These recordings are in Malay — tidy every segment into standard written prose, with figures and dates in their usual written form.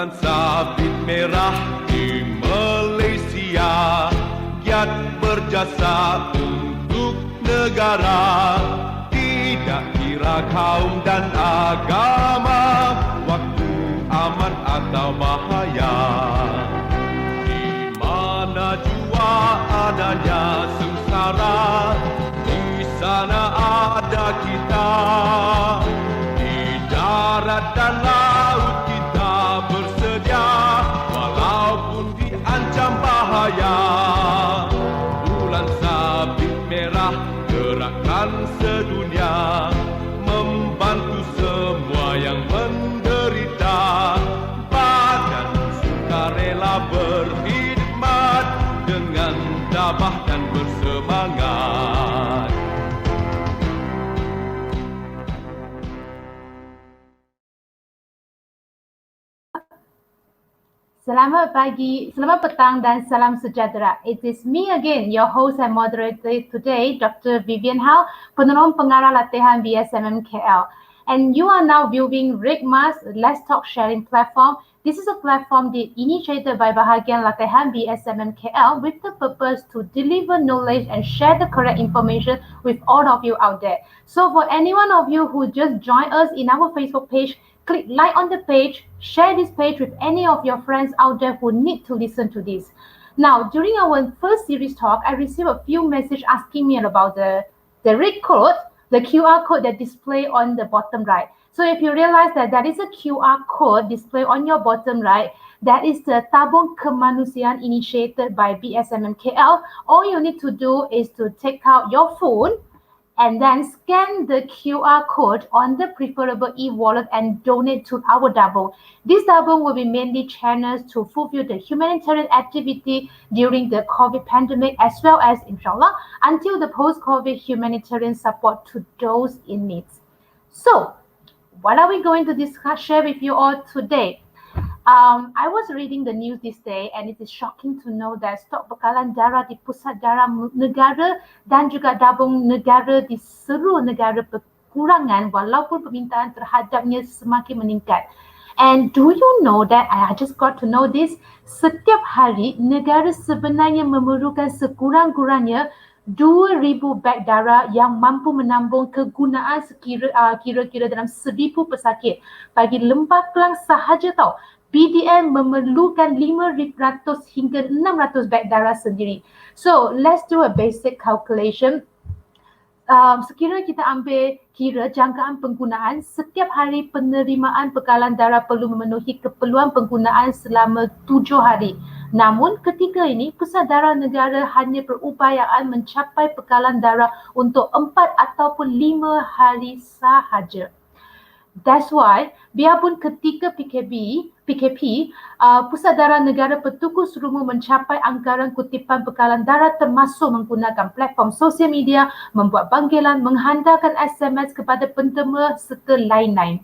bulan sabit merah di Malaysia, giat berjasa untuk negara, tidak kira kaum dan agama, waktu aman atau bahaya. Di mana jua adanya sengsara, di sana ada kita. Di darat dan laut kita bersedia, walaupun diancam bahaya. Bulan sabit merah gerakkan sedunia, membantu semua yang menderita. Badan sukarela berkhidmat dengan tabah dan bersemangat. Selamat pagi, selamat petang dan salam sejahtera. It is me again, your host and moderator today, Dr. Vivian Hao, penolong pengarah latihan BSMM KL. And you are now viewing Rigmas Let's Talk Sharing platform. This is a platform initiated by Bahagian Latihan BSMM KL with the purpose to deliver knowledge and share the correct information with all of you out there. So for any one of you who just joined us in our Facebook page, click like on the page, share this page with any of your friends out there who need to listen to this. Now, during our first series talk, I received a few messages asking me about the red code, the QR code that display on the bottom right. So if you realize that is a QR code display on your bottom right, that is the Tabung Kemanusiaan initiated by BSMM KL. All you need to do is to take out your phone and then scan the QR code on the preferable e-wallet and donate to our Tabung. This Tabung will be mainly channeled to fulfill the humanitarian activity during the COVID pandemic, as well as, inshallah, until the post-COVID humanitarian support to those in need. So, what are we going to share with you all today? I was reading the news this day and it is shocking to know that stok bekalan darah di pusat darah negara dan juga tabung negara di seluruh negara berkurangan walaupun permintaan terhadapnya semakin meningkat. And do you know that, I just got to know this, setiap hari negara sebenarnya memerlukan sekurang-kurangnya 2,000 beg darah yang mampu menambung kegunaan kira-kira dalam 1,000 pesakit. Bagi Lembah Kelang sahaja tau, BDM memerlukan 500 hingga 600 beg darah sendiri. So, let's do a basic calculation. Sekiranya kita ambil kira jangkaan penggunaan, setiap hari penerimaan bekalan darah perlu memenuhi keperluan penggunaan selama 7 hari. Namun ketika ini, Pusat Darah Negara hanya berupayaan mencapai bekalan darah untuk 4 ataupun 5 hari sahaja. That's why, biarpun ketika PKP, Pusat Darah Negara Petugas Rumah mencapai anggaran kutipan bekalan darah termasuk menggunakan platform sosial media, membuat panggilan, menghantarkan SMS kepada penderma serta lain-lain.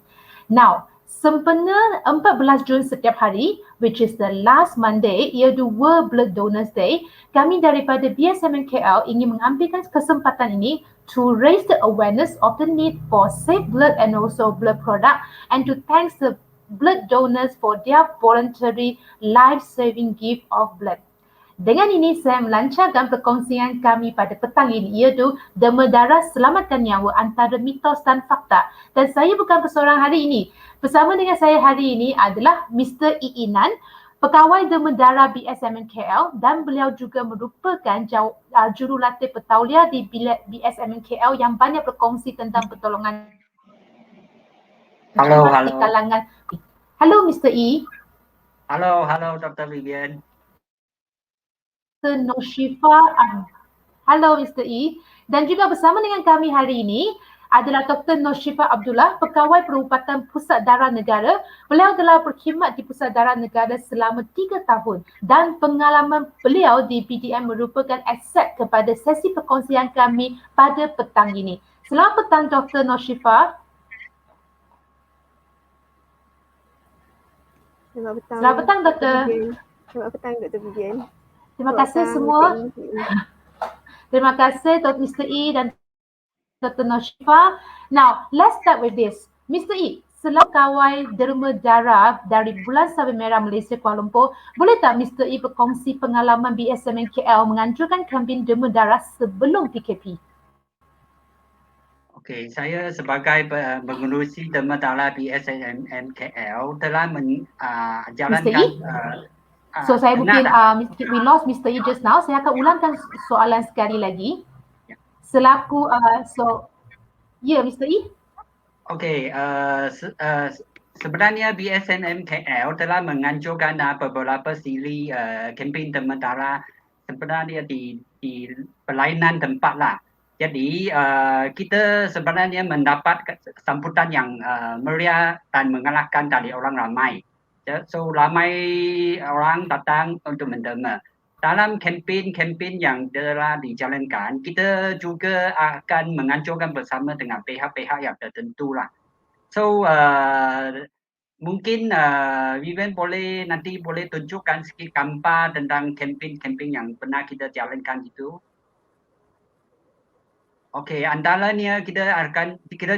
Now, sempena 14 Jun setiap hari, which is the last Monday, iaitu World Blood Donors Day, kami daripada BSMM KL ingin mengambilkan kesempatan ini to raise the awareness of the need for safe blood and also blood product, and to thank the blood donors for their voluntary life-saving gift of blood. Dengan ini, saya melancarkan perkongsian kami pada petang ini, iaitu derma darah selamatkan nyawa antara mitos dan fakta. Dan saya bukan seorang hari ini. Bersama dengan saya hari ini adalah Mr. Iinan, pegawai derma darah BSMM KL, dan beliau juga merupakan jurulatih petauliah di BSMM KL yang banyak berkongsi tentang pertolongan di kalangan. Halo Mr. E. Halo Dr. Vivian. Noshifa. Halo Mr. E. Dan juga bersama dengan kami hari ini adalah Dr. Noshifa Abdullah, pegawai perubatan Pusat Darah Negara. Beliau telah berkhidmat di Pusat Darah Negara selama 3 tahun dan pengalaman beliau di BDM merupakan aset kepada sesi perkongsian kami pada petang ini. Selamat petang Dr. Noshifa. Selamat petang Dr. Selamat petang Dr. Vivian. Terima kasih semua. Terima kasih Dr. Mr. E dan Dr. Noshifa. Now, let's start with this. Mr. E, selaku kawal derma darah dari Bulan Sabit Merah Malaysia Kuala Lumpur, boleh tak Mr. E berkongsi pengalaman BSMN KL menganjurkan kempen derma darah sebelum PKP? Okey, saya sebagai pengurusi derma darah BSMN KL telah menjalankan So saya mungkin benar we lost Mr. E just now. Saya akan ulangkan soalan sekali lagi. Ya. Selaku Mr. E. Okey, sebenarnya BSMN KL telah menganjurkan beberapa siri kempen derma darah sebenarnya di berlainan tempat lah. Jadi kita sebenarnya mendapat sambutan yang meriah dan mengalahkan dari orang ramai. So ramai orang datang untuk menderma. Dalam kempen yang telah dijalankan, kita juga akan menganjurkan bersama dengan pihak-pihak yang tertentu lah. So mungkin Vivian nanti boleh tunjukkan sikit gambar tentang kempen yang pernah kita jalankan itu. Okey, antaranya kita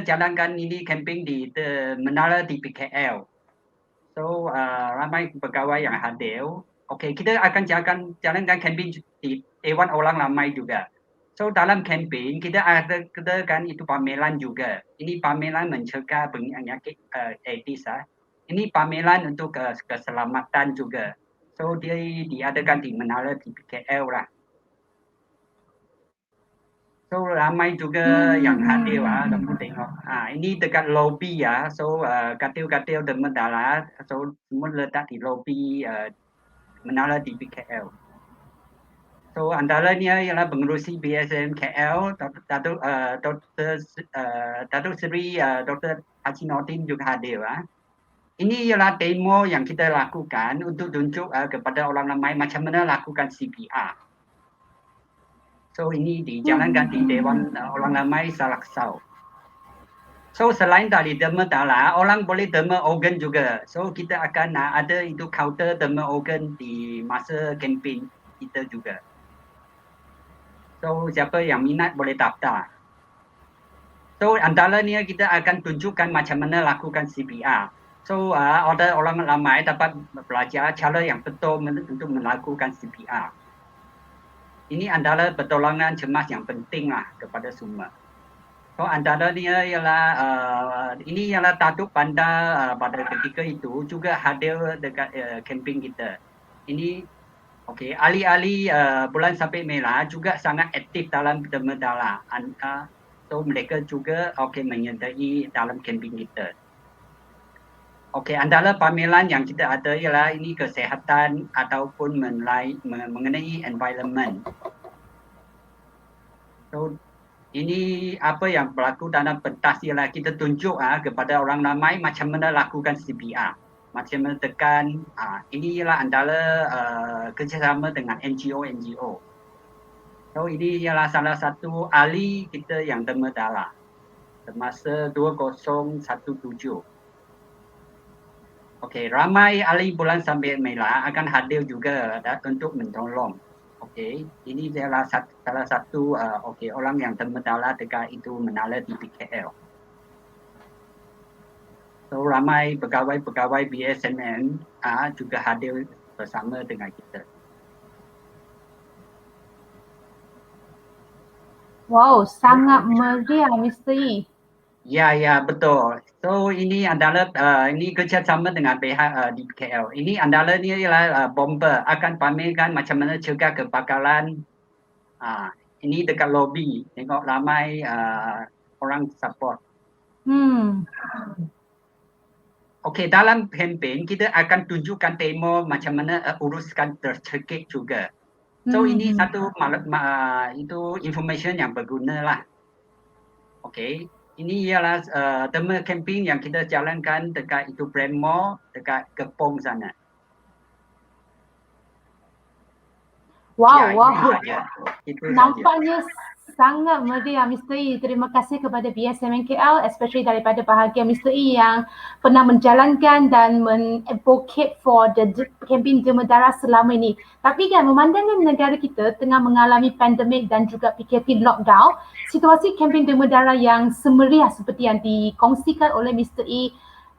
jalankan ini kempen di Menara di PKL. So ramai pegawai yang hadir. Okey, kita akan jalankan kempen di Dewan Orang Ramai juga. So dalam kempen kita adakan itu pameran juga. Ini pameran mencegah penyakit AIDS. Ini pameran untuk keselamatan juga. So dia diadakan di Menara di PKL lah. So ramai juga yang hadir kamu tengok. Ini dekat lobi ya. So katil-katil derma darah. So semua letak di lobi Menara di PKL. So antaranya ialah pengurusi BSM KL, Datuk Seri Dr. Haji Nordin juga hadir. Ini ialah demo yang kita lakukan untuk tunjuk kepada orang ramai macam mana lakukan CPR. So ini dijalankan di Dewan Orang Ramai Salaksau. So selain dari derma darah, orang boleh derma organ juga. So kita akan ada itu counter derma organ di masa kempen kita juga. So siapa yang minat boleh daftar. So antaranya kita akan tunjukkan macam mana lakukan CPR. So orang ramai dapat belajar cara yang betul untuk melakukan CPR. Ini antara pertolongan cemas yang penting lah kepada semua. So antaranya ini ialah Datuk Bandar pada ketika itu juga hadir dekat kempen kita. Ini okey, ahli-ahli Bulan Sabit Merah juga sangat aktif dalam derma darah. So mereka juga menyertai dalam kempen kita. Okey, antara pameran yang kita ada ialah ini kesihatan ataupun mengenai environment. So ini apa yang berlaku dalam pentas ialah kita tunjuk kepada orang ramai macam mana lakukan CPR, macam mana tekan. Ini ialah antara kerjasama dengan NGO. So ini ialah salah satu ahli kita yang derma darah semasa 2017. Okey, ramai ahli Bulan Sabit Merah akan hadir juga untuk menolong. Okey, ini adalah salah satu orang yang derma darah dekat itu Menara di PKL. So ramai pegawai BSMN juga hadir bersama dengan kita. Wow, sangat meriah Mr. E. Ya, betul. So ini adalah ini kerjasama dengan pihak di KL. Ini antaranya ialah bomber akan pamerkan macam mana cegah kebakaran. Ini dekat lobi. Tengok ramai orang support. Okey, dalam kempen kita akan tunjukkan demo macam mana uruskan tercekik juga. So ini satu itu information yang berguna lah. Okey. Ini ialah derma kempen yang kita jalankan dekat itu Brandmore, dekat Kepong sana. Wow. Itu nampaknya sangat meriah Mr. E. Terima kasih kepada BSMN KL, especially daripada bahagian Mr. E yang pernah menjalankan dan men-advocate for the kempen derma darah selama ini. Tapi kan memandangkan negara kita tengah mengalami pandemik dan juga PKP lockdown, situasi kempen derma darah yang semeriah seperti yang dikongsikan oleh Mr. E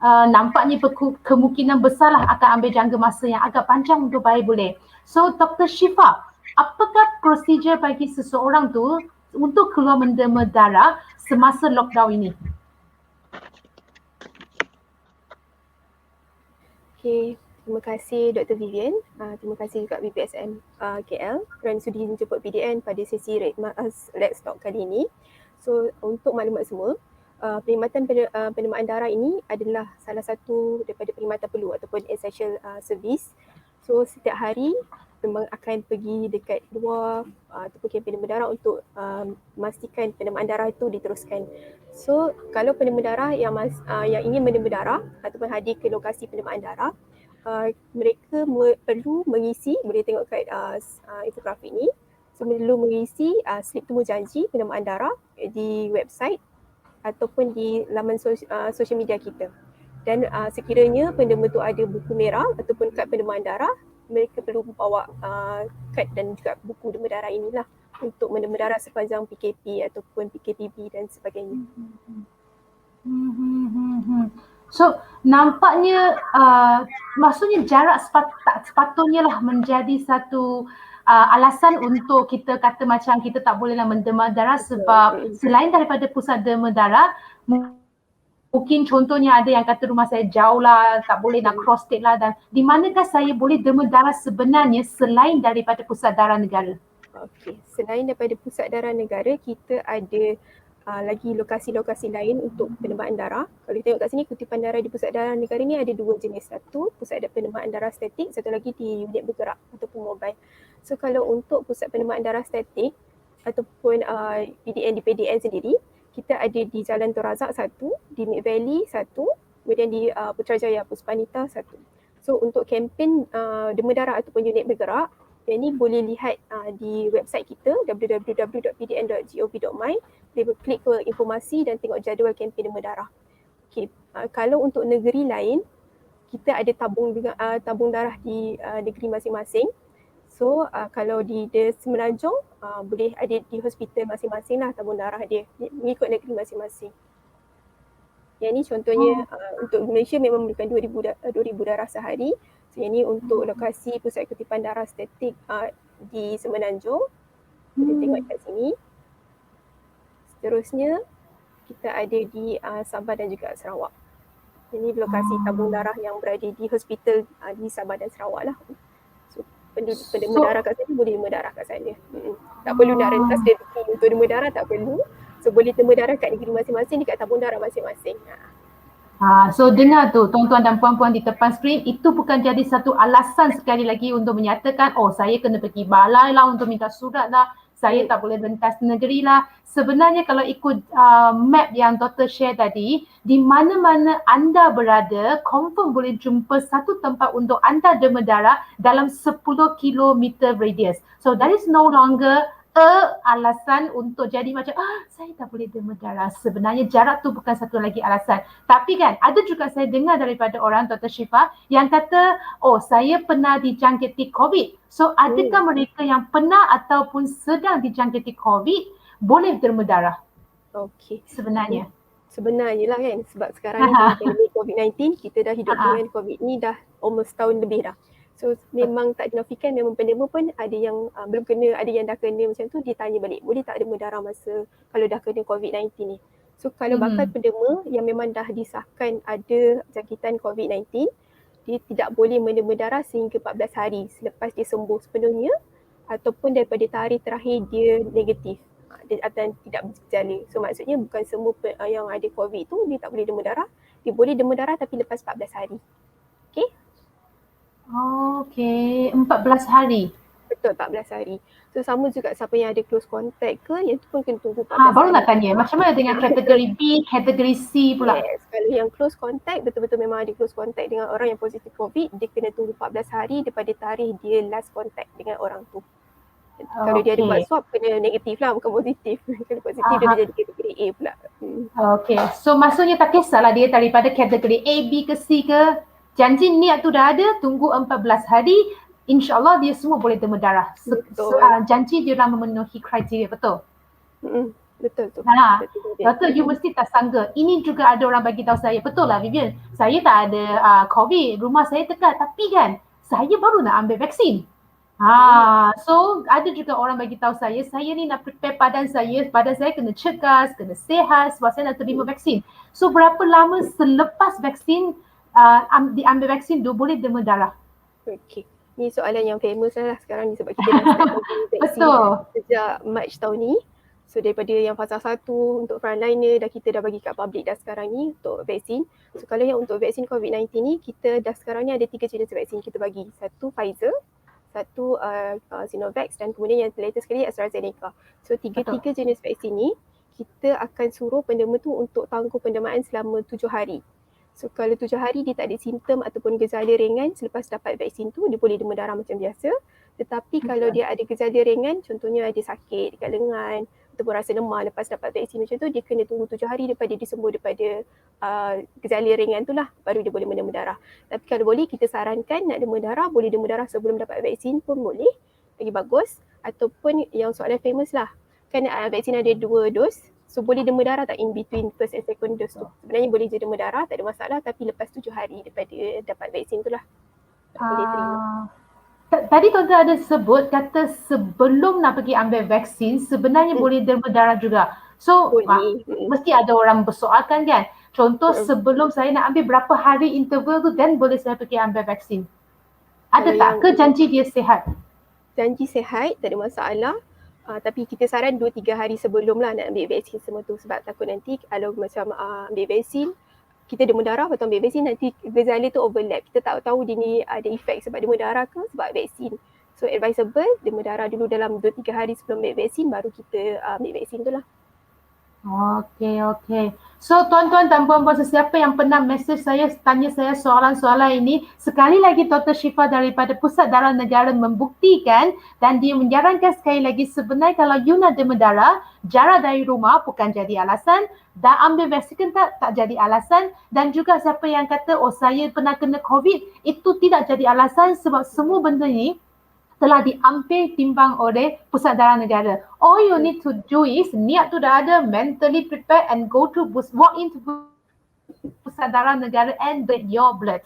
nampaknya kemungkinan besarlah akan ambil jangka masa yang agak panjang untuk baik pulih. So Dr. Syifa, apakah prosedur bagi seseorang tu untuk keluar mendema darah semasa lockdown ini? Okay, terima kasih Dr. Vivian. Terima kasih juga BPSM KL kerana sudi menjemput PDN pada sesi Let's Talk kali ini. So untuk maklumat semua, perkhidmatan pendemaan darah ini adalah salah satu daripada perkhidmatan perlu ataupun essential service. So setiap hari memang akan pergi dekat luar ataupun kempen dema darah untuk memastikan pendemaan darah itu diteruskan. So kalau pendema darah yang ingin mendema darah ataupun hadir ke lokasi pendemaan darah, mereka perlu mengisi, boleh tengok kat infografik ni, so perlu mengisi slip temu janji pendemaan darah di website ataupun di laman social media kita. Dan sekiranya pendema tu ada buku merah ataupun kad pendemaan darah, mereka perlu membawa kad dan juga buku dema darah inilah untuk mendema darah sepanjang PKP ataupun PKPB dan sebagainya. So nampaknya maksudnya jarak tak sepatutnya lah menjadi satu alasan untuk kita kata macam kita tak bolehlah mendema darah, sebab selain daripada pusat dema darah, mungkin contohnya ada yang kata rumah saya jauh lah, tak boleh nak cross state lah, dan di manakah saya boleh dema darah sebenarnya selain daripada pusat darah negara? Okey, selain daripada pusat darah negara, kita ada lagi lokasi-lokasi lain untuk pendemaan darah. Kalau kita tengok kat sini, kutipan darah di pusat darah negara ni ada dua jenis. Satu, pusat pendemaan darah statik, satu lagi di unit bergerak ataupun mobile. So kalau untuk pusat pendemaan darah statik ataupun PDN di PDN sendiri, kita ada di Jalan Tun Razak satu, di Mid Valley satu, kemudian di Putrajaya Puspanita satu. So untuk kempen dema darah ataupun unit bergerak, yang ni boleh lihat di website kita www.pdn.gov.my. Boleh klik ke informasi dan tengok jadual kempen dema darah. Okay. Kalau untuk negeri lain, kita ada tabung darah di negeri masing-masing. So kalau di Semenanjung, boleh ada di hospital masing-masing lah tabung darah dia, mengikut negeri masing-masing. Yang ni contohnya untuk Malaysia memang memerlukan 2,000 darah sehari. So yang ni untuk lokasi pusat kutipan darah statik di Semenanjung. Kita tengok kat sini. Seterusnya kita ada di Sabah dan juga Sarawak. Ini lokasi tabung darah yang berada di hospital di Sabah dan Sarawak lah. So pendema darah kat sana boleh dema darah kat sana. Tak perlu nak rentas rezeki untuk dema darah, tak perlu. So boleh dema darah kat negeri masing-masing, dekat tabung darah masing-masing. So dengar tu tuan-tuan dan puan-puan di depan skrin, itu bukan jadi satu alasan sekali lagi untuk menyatakan saya kena pergi balai lah untuk minta surat lah, saya tak boleh rentas negeri lah. Sebenarnya kalau ikut map yang Dr. share tadi, di mana-mana anda berada, confirm boleh jumpa satu tempat untuk anda dema darah dalam 10 km radius. So that is no longer alasan untuk jadi macam saya tak boleh dema darah. Sebenarnya jarak tu bukan satu lagi alasan. Tapi kan ada juga saya dengar daripada orang, Dr. Syifa, yang kata saya pernah dijangkiti COVID. So adakah mereka yang pernah ataupun sedang dijangkiti COVID boleh dema darah? Okey. Sebenarnya lah kan, sebab sekarang ni pandemik COVID-19, kita dah hidup dengan COVID ni dah almost tahun lebih dah. So memang tak dinafikan, memang pendema pun ada yang belum kena, ada yang dah kena macam tu, ditanya balik, boleh tak dema darah masa kalau dah kena COVID-19 ni. So kalau bakal pendema yang memang dah disahkan ada jangkitan COVID-19, dia tidak boleh mendema darah sehingga 14 hari selepas dia sembuh sepenuhnya ataupun daripada tarikh terakhir dia negatif atau tidak bergejala. So maksudnya bukan semua yang ada COVID tu dia tak boleh dema darah, dia boleh dema darah tapi lepas 14 hari. Okay? Okay, 14 hari. Betul, 14 hari. So sama juga siapa yang ada close contact ke, yang tu pun kena tunggu 14 hari. Baru nak tanya, macam mana dengan kategori B, kategori C pula? Yes, kalau yang close contact, betul-betul memang ada close contact dengan orang yang positif COVID, dia kena tunggu 14 hari daripada tarikh dia last contact dengan orang tu. Kalau dia ada buat swab, kena negatif lah, bukan positif. Kalau positif dia jadi kategori A pula. Okay, so maksudnya tak kisahlah dia daripada kategori A, B ke C ke, janji niat tu dah ada, tunggu 14 hari, insyaAllah dia semua boleh dema darah. Janji dia dah memenuhi kriteria, betul? Betul tu. Ha, Betul tu, Vivian. doktor, you mesti tak sangka. Ini juga ada orang bagi tahu saya. Betul lah Vivian. Saya tak ada COVID. Rumah saya tekan. Tapi kan, saya baru nak ambil vaksin. So ada juga orang bagi tahu saya ni nak prepare badan saya kena cekas, kena sihat sebab saya nak terima vaksin. So berapa lama selepas vaksin diambil vaksin boleh demam darah? Okey. Ni soalan yang famous lah sekarang ni sebab kita dah start bagi vaksin Betul. sejak Mac tahun ni. So daripada yang fasa 1 untuk frontliner kita dah bagi kat public dah sekarang ni untuk vaksin. So kalau yang untuk vaksin COVID-19 ni kita dah sekarang ni ada 3 jenis vaksin kita bagi. Satu Pfizer, satu Sinovac dan kemudian yang latest sekali AstraZeneca. So tiga-tiga jenis vaksin ni kita akan suruh pendema tu untuk tangguh pendemaan selama 7 hari. So kalau 7 hari dia tak ada simptom ataupun gejala ringan selepas dapat vaksin tu dia boleh demam darah macam biasa. Tetapi kalau dia ada gejala ringan, contohnya ada sakit dekat lengan ataupun rasa lemah lepas dapat vaksin macam tu, dia kena tunggu 7 hari daripada dia sembuh daripada gejala ringan tu lah, baru dia boleh demam darah. Tapi kalau boleh kita sarankan nak demam darah, boleh demam darah sebelum dapat vaksin pun boleh, lagi bagus. Ataupun yang soalan famous lah, kan vaksin ada 2 dos, so boleh demam darah tak in between first and second dose tu? Sebenarnya boleh je demam darah, tak ada masalah, tapi lepas 7 hari daripada dapat vaksin tu lah boleh terima. Tadi tuan-tuan ada sebut kata sebelum nak pergi ambil vaksin sebenarnya boleh demam darah juga. So mesti ada orang bersoalkan kan. Contoh sebelum saya nak ambil berapa hari interval tu dan boleh saya pergi ambil vaksin. Ada tak ke janji dia sihat? Janji sihat tak ada masalah. Tapi kita saran 2-3 hari sebelum lah nak ambil vaksin semua tu sebab takut nanti kalau macam ambil vaksin kita demam darah lepas tu ambil vaksin nanti gejala tu overlap. Kita tak tahu dia ni ada efek sebab demam darah ke sebab vaksin. So advisable demam darah dulu dalam 2-3 hari sebelum ambil vaksin baru kita ambil vaksin tu lah. Okay. So tuan-tuan dan puan-puan sesiapa yang pernah mesej saya, tanya saya soalan-soalan ini, sekali lagi Dr. Syifa daripada Pusat Darah Negara membuktikan dan dia menyarankan sekali lagi sebenarnya kalau you nak demam darah, jarak dari rumah bukan jadi alasan, dah ambil vaksin tak jadi alasan, dan juga siapa yang kata saya pernah kena COVID, itu tidak jadi alasan sebab semua benda ni telah diambil timbang oleh Pusat Darah Negara. All you need to do is niat tu dah ada, mentally prepare and walk into Pusat Darah Negara and get your blood.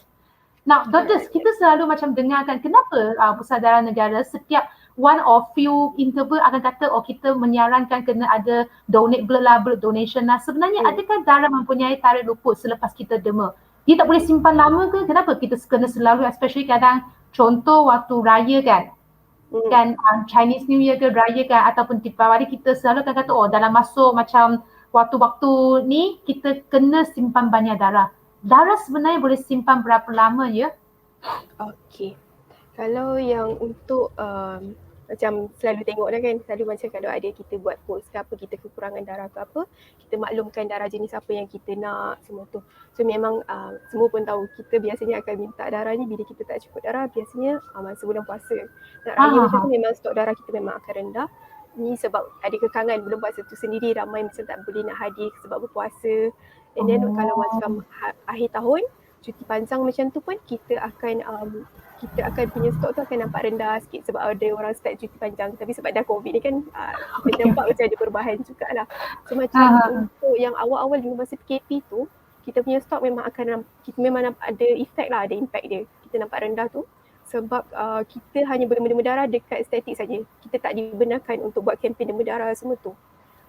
Now, doctors, kita selalu macam dengarkan kenapa Pusat Darah Negara setiap one or few interval akan kata kita menyarankan kena ada donate blood lah, blood donation lah. Sebenarnya adakah darah mempunyai tarik luput selepas kita dema? Dia tak boleh simpan lama ke? Kenapa kita kena selalu, especially kadang contoh waktu raya kan? Kan Chinese New Year ke raya kan ataupun Deepavali kita selalu akan kata dalam masuk macam waktu-waktu ni kita kena simpan banyak darah. Darah sebenarnya boleh simpan berapa lama ya? Okey. Kalau yang untuk macam selalu tengok dah kan, selalu macam kalau ada kita buat post ke apa, kita kekurangan darah ke apa, kita maklumkan darah jenis apa yang kita nak semua tu. So memang semua pun tahu kita biasanya akan minta darah ni bila kita tak cukup darah, biasanya masa bulan puasa. Nak raya macam tu memang stok darah kita memang akan rendah. Ni sebab ada kekangan belum puasa tu sendiri, ramai macam tak boleh nak hadir sebab berpuasa. And then kalau macam akhir tahun, cuti panjang macam tu pun kita akan punya stok tu akan nampak rendah sikit sebab ada orang start cuti panjang. Tapi sebab dah COVID ni kan kita nampak macam ada perubahan jugalah. So macam untuk yang awal-awal di masa PKP tu, kita punya stok memang kita memang ada efek lah, ada impact dia. Kita nampak rendah tu sebab kita hanya boleh demam darah dekat statik saja. Kita tak dibenarkan untuk buat kempen demam darah semua tu.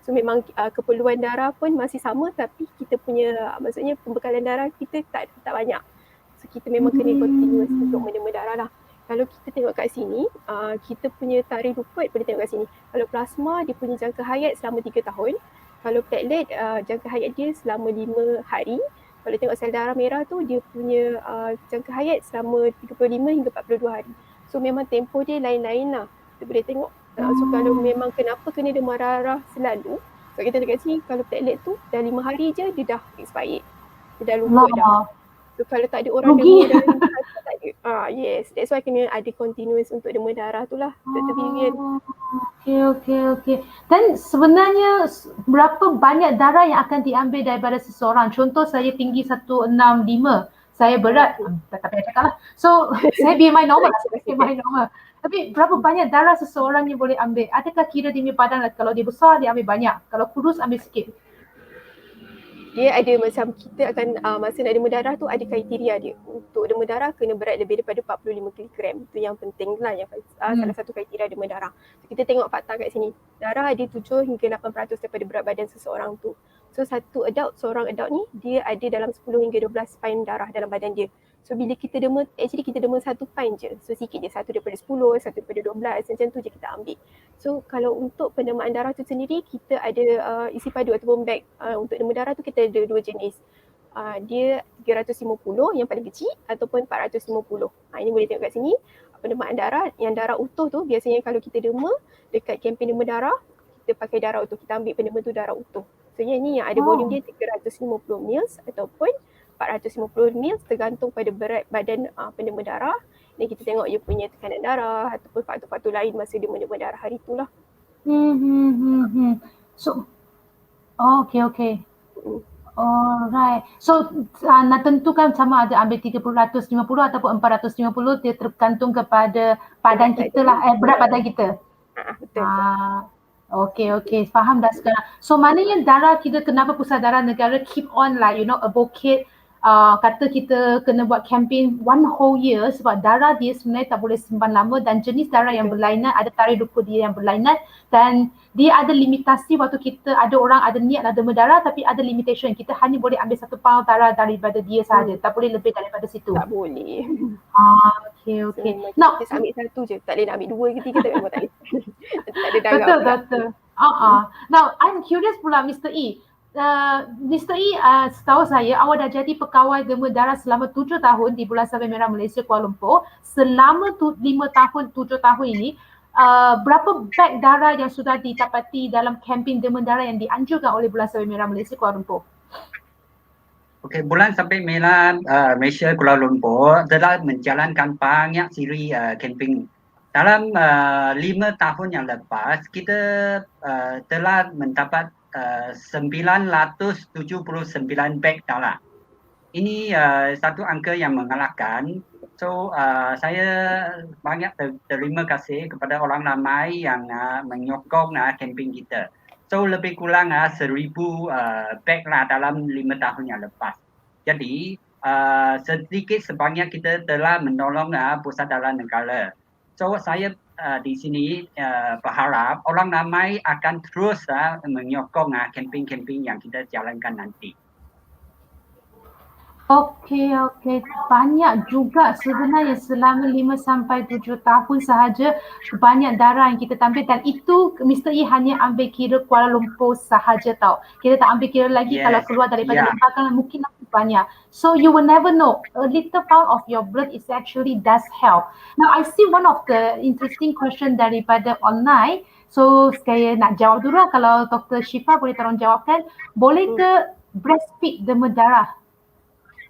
So memang keperluan darah pun masih sama tapi kita punya maksudnya pembekalan darah kita tak banyak. So kita memang kena continuous untuk demam darah lah. Kalau kita tengok kat sini, kita punya tarikh luput boleh tengok kat sini. Kalau plasma dia punya jangka hayat selama 3 tahun. Kalau platelet jangka hayat dia selama 5 hari. Kalau tengok sel darah merah tu dia punya jangka hayat selama 35 hingga 42 hari. So memang tempoh dia lain-lain lah. Kita boleh tengok. So kalau memang kenapa kena demam darah selalu, so kita dekat sini kalau platelet tu dah 5 hari je dia dah expired. Dia dah luput dah. So kalau tak ada orang demam darah tak ada. Yes, that's why kena ada continuous untuk demam darah tu lah, Dr. Vivian. Okay. Dan sebenarnya berapa banyak darah yang akan diambil daripada seseorang? Contoh saya tinggi 165, saya berat, tak payah cakap lah. So saya BMI normal. Tapi berapa banyak darah seseorang yang boleh ambil? Adakah kira dia punya badan, kalau dia besar dia ambil banyak, kalau kurus ambil sikit? Dia ada macam kita akan masa nak dema darah tu ada kriteria dia. Untuk dema darah kena berat lebih daripada 45 kg. Itu yang penting lah, yang salah satu kriteria dema darah. So, kita tengok fakta kat sini. Darah ada 7 hingga 8% daripada berat badan seseorang tu. So seorang adult ni dia ada dalam 10 hingga 12 pint darah dalam badan dia. So bila kita dema, actually kita dema 1 pint je. So sikit je, 1 daripada 10, 1 daripada 12, macam tu je kita ambil. So kalau untuk pendemaan darah tu sendiri, kita ada isi padu ataupun beg. Untuk dema darah tu kita ada 2 jenis. Dia 350 yang paling kecil ataupun 450. Ini boleh tengok kat sini. Pendemaan darah, yang darah utuh tu biasanya kalau kita dema dekat kempen dema darah, kita pakai darah utuh. Kita ambil pendema tu darah utuh. So yang ni yang ada volume dia 350 ml ataupun 450 ml tergantung pada berat badan pendema darah. Dan kita tengok dia punya tekanan darah ataupun faktor-faktor lain masa dia mendema darah hari itulah. So, okay. Alright. So nak tentukan sama ada ambil 350 ataupun 450, dia tergantung kepada badan kita lah, berat badan kita. Betul. Okay, faham dah sekarang. So maknanya darah kita, kenapa Pusat Darah Negara keep on like advocate, kata kita kena buat campaign 1 whole year, sebab darah dia sebenarnya tak boleh simpan lama dan jenis darah yang berlainan, ada tarikh dukur dia yang berlainan dan dia ada limitasi. Waktu kita ada orang ada niat nak dema darah tapi ada limitation, kita hanya boleh ambil 1 pound darah daripada dia sahaja, tak boleh lebih daripada situ. Tak boleh. Okay. So, now kita ambil 1 je, tak boleh nak ambil 2 ke 3 memang tak boleh. Tak ada darah. Betul. Now I'm curious pula Mr. E. Mr. E, setahu saya awak dah jadi pekawal dema darah selama 7 tahun di Bulan Sabit Merah Malaysia Kuala Lumpur. Selama 5 tahun, 7 tahun ini, berapa beg darah yang sudah didapati dalam kempen dema darah yang dianjurkan oleh Bulan Sabit Merah Malaysia Kuala Lumpur? Okey, Bulan Sabit Merah Malaysia Kuala Lumpur telah menjalankan banyak siri kempen. Dalam 5 tahun yang lepas, kita telah mendapat 979 beg darah. Ini satu angka yang mengalahkan. So saya banyak terima kasih kepada orang ramai yang menyokong kempen kita. So lebih kurang 1,000 beg lah dalam 5 tahun yang lepas. Jadi sedikit sebanyak kita telah menolong Pusat Darah Negara. So saya di sini berharap orang ramai akan terus menyokong kempen-kempen yang kita jalankan nanti. Okay. Banyak juga sebenarnya selama 5 sampai 7 tahun sahaja banyak darah yang kita ambil, dan itu Mr. E hanya ambil kira Kuala Lumpur sahaja tau. Kita tak ambil kira lagi kalau keluar daripada lembaga mungkin lebih banyak. So you will never know. A little pound of your blood is actually does help. Now I see one of the interesting question daripada online. So saya nak jawab dulu lah, kalau Dr. Syifa boleh tolong jawabkan. Boleh ke breastfeed dema darah?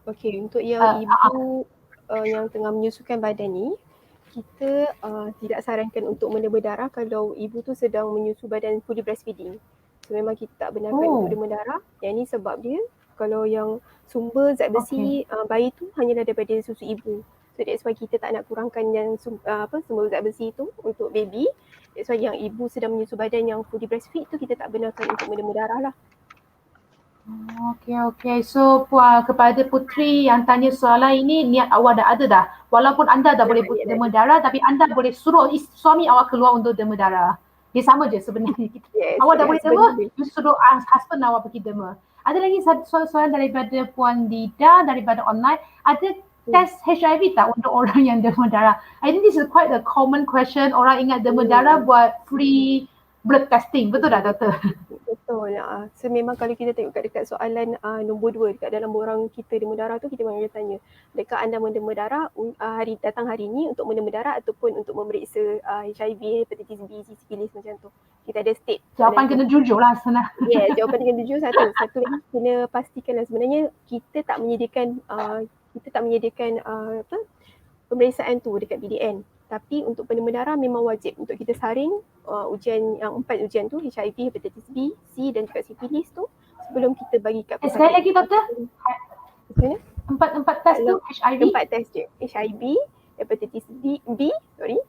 Okey, untuk yang ibu yang tengah menyusukan badan ni, kita tidak sarankan untuk mendema darah kalau ibu tu sedang menyusu badan fully breastfeeding. So memang kita tak benarkan untuk dema darah. Yang ni sebab dia, kalau yang sumber zat besi bayi tu hanyalah daripada susu ibu. So that's why kita tak nak kurangkan yang sumber zat besi tu untuk baby. That's why yang ibu sedang menyusu badan yang fully breastfeed tu kita tak benarkan untuk mendema darah lah. Okay. So kepada puteri yang tanya soalan ini, niat awak dah ada dah. Walaupun anda dah boleh dema darah, tapi anda boleh suruh suami awak keluar untuk dema darah. Dia sama je sebenarnya. Awak dah boleh dema, you suruh husband awak pergi dema. Ada lagi satu soalan daripada Puan Dida daripada online. Ada test HIV tak untuk orang yang dema darah? I think this is quite a common question. Orang ingat dema darah buat free blood testing. Betul tak, Doktor? Betul. So memang kalau kita tengok dekat soalan nombor 2 dekat dalam borang kita dema darah tu, kita memang tanya, adakah anda mendema darah datang hari ni untuk mendema darah ataupun untuk memeriksa HIV, hepatitis B, sifilis macam tu. Kita ada state. Jawapan kena jujur lah sana. Jawapan kena jujur satu. Satu lagi kena pastikan lah sebenarnya kita tak menyediakan pemeriksaan tu dekat BDN. Tapi untuk pendema darah memang wajib untuk kita saring ujian yang 4 ujian tu, HIV, hepatitis B, C dan juga sifilis tu sebelum kita bagi kat pesakit. Sekali lagi, Doktor. Maksudnya? 4 test tu HIV? 4 test je. HIV, hepatitis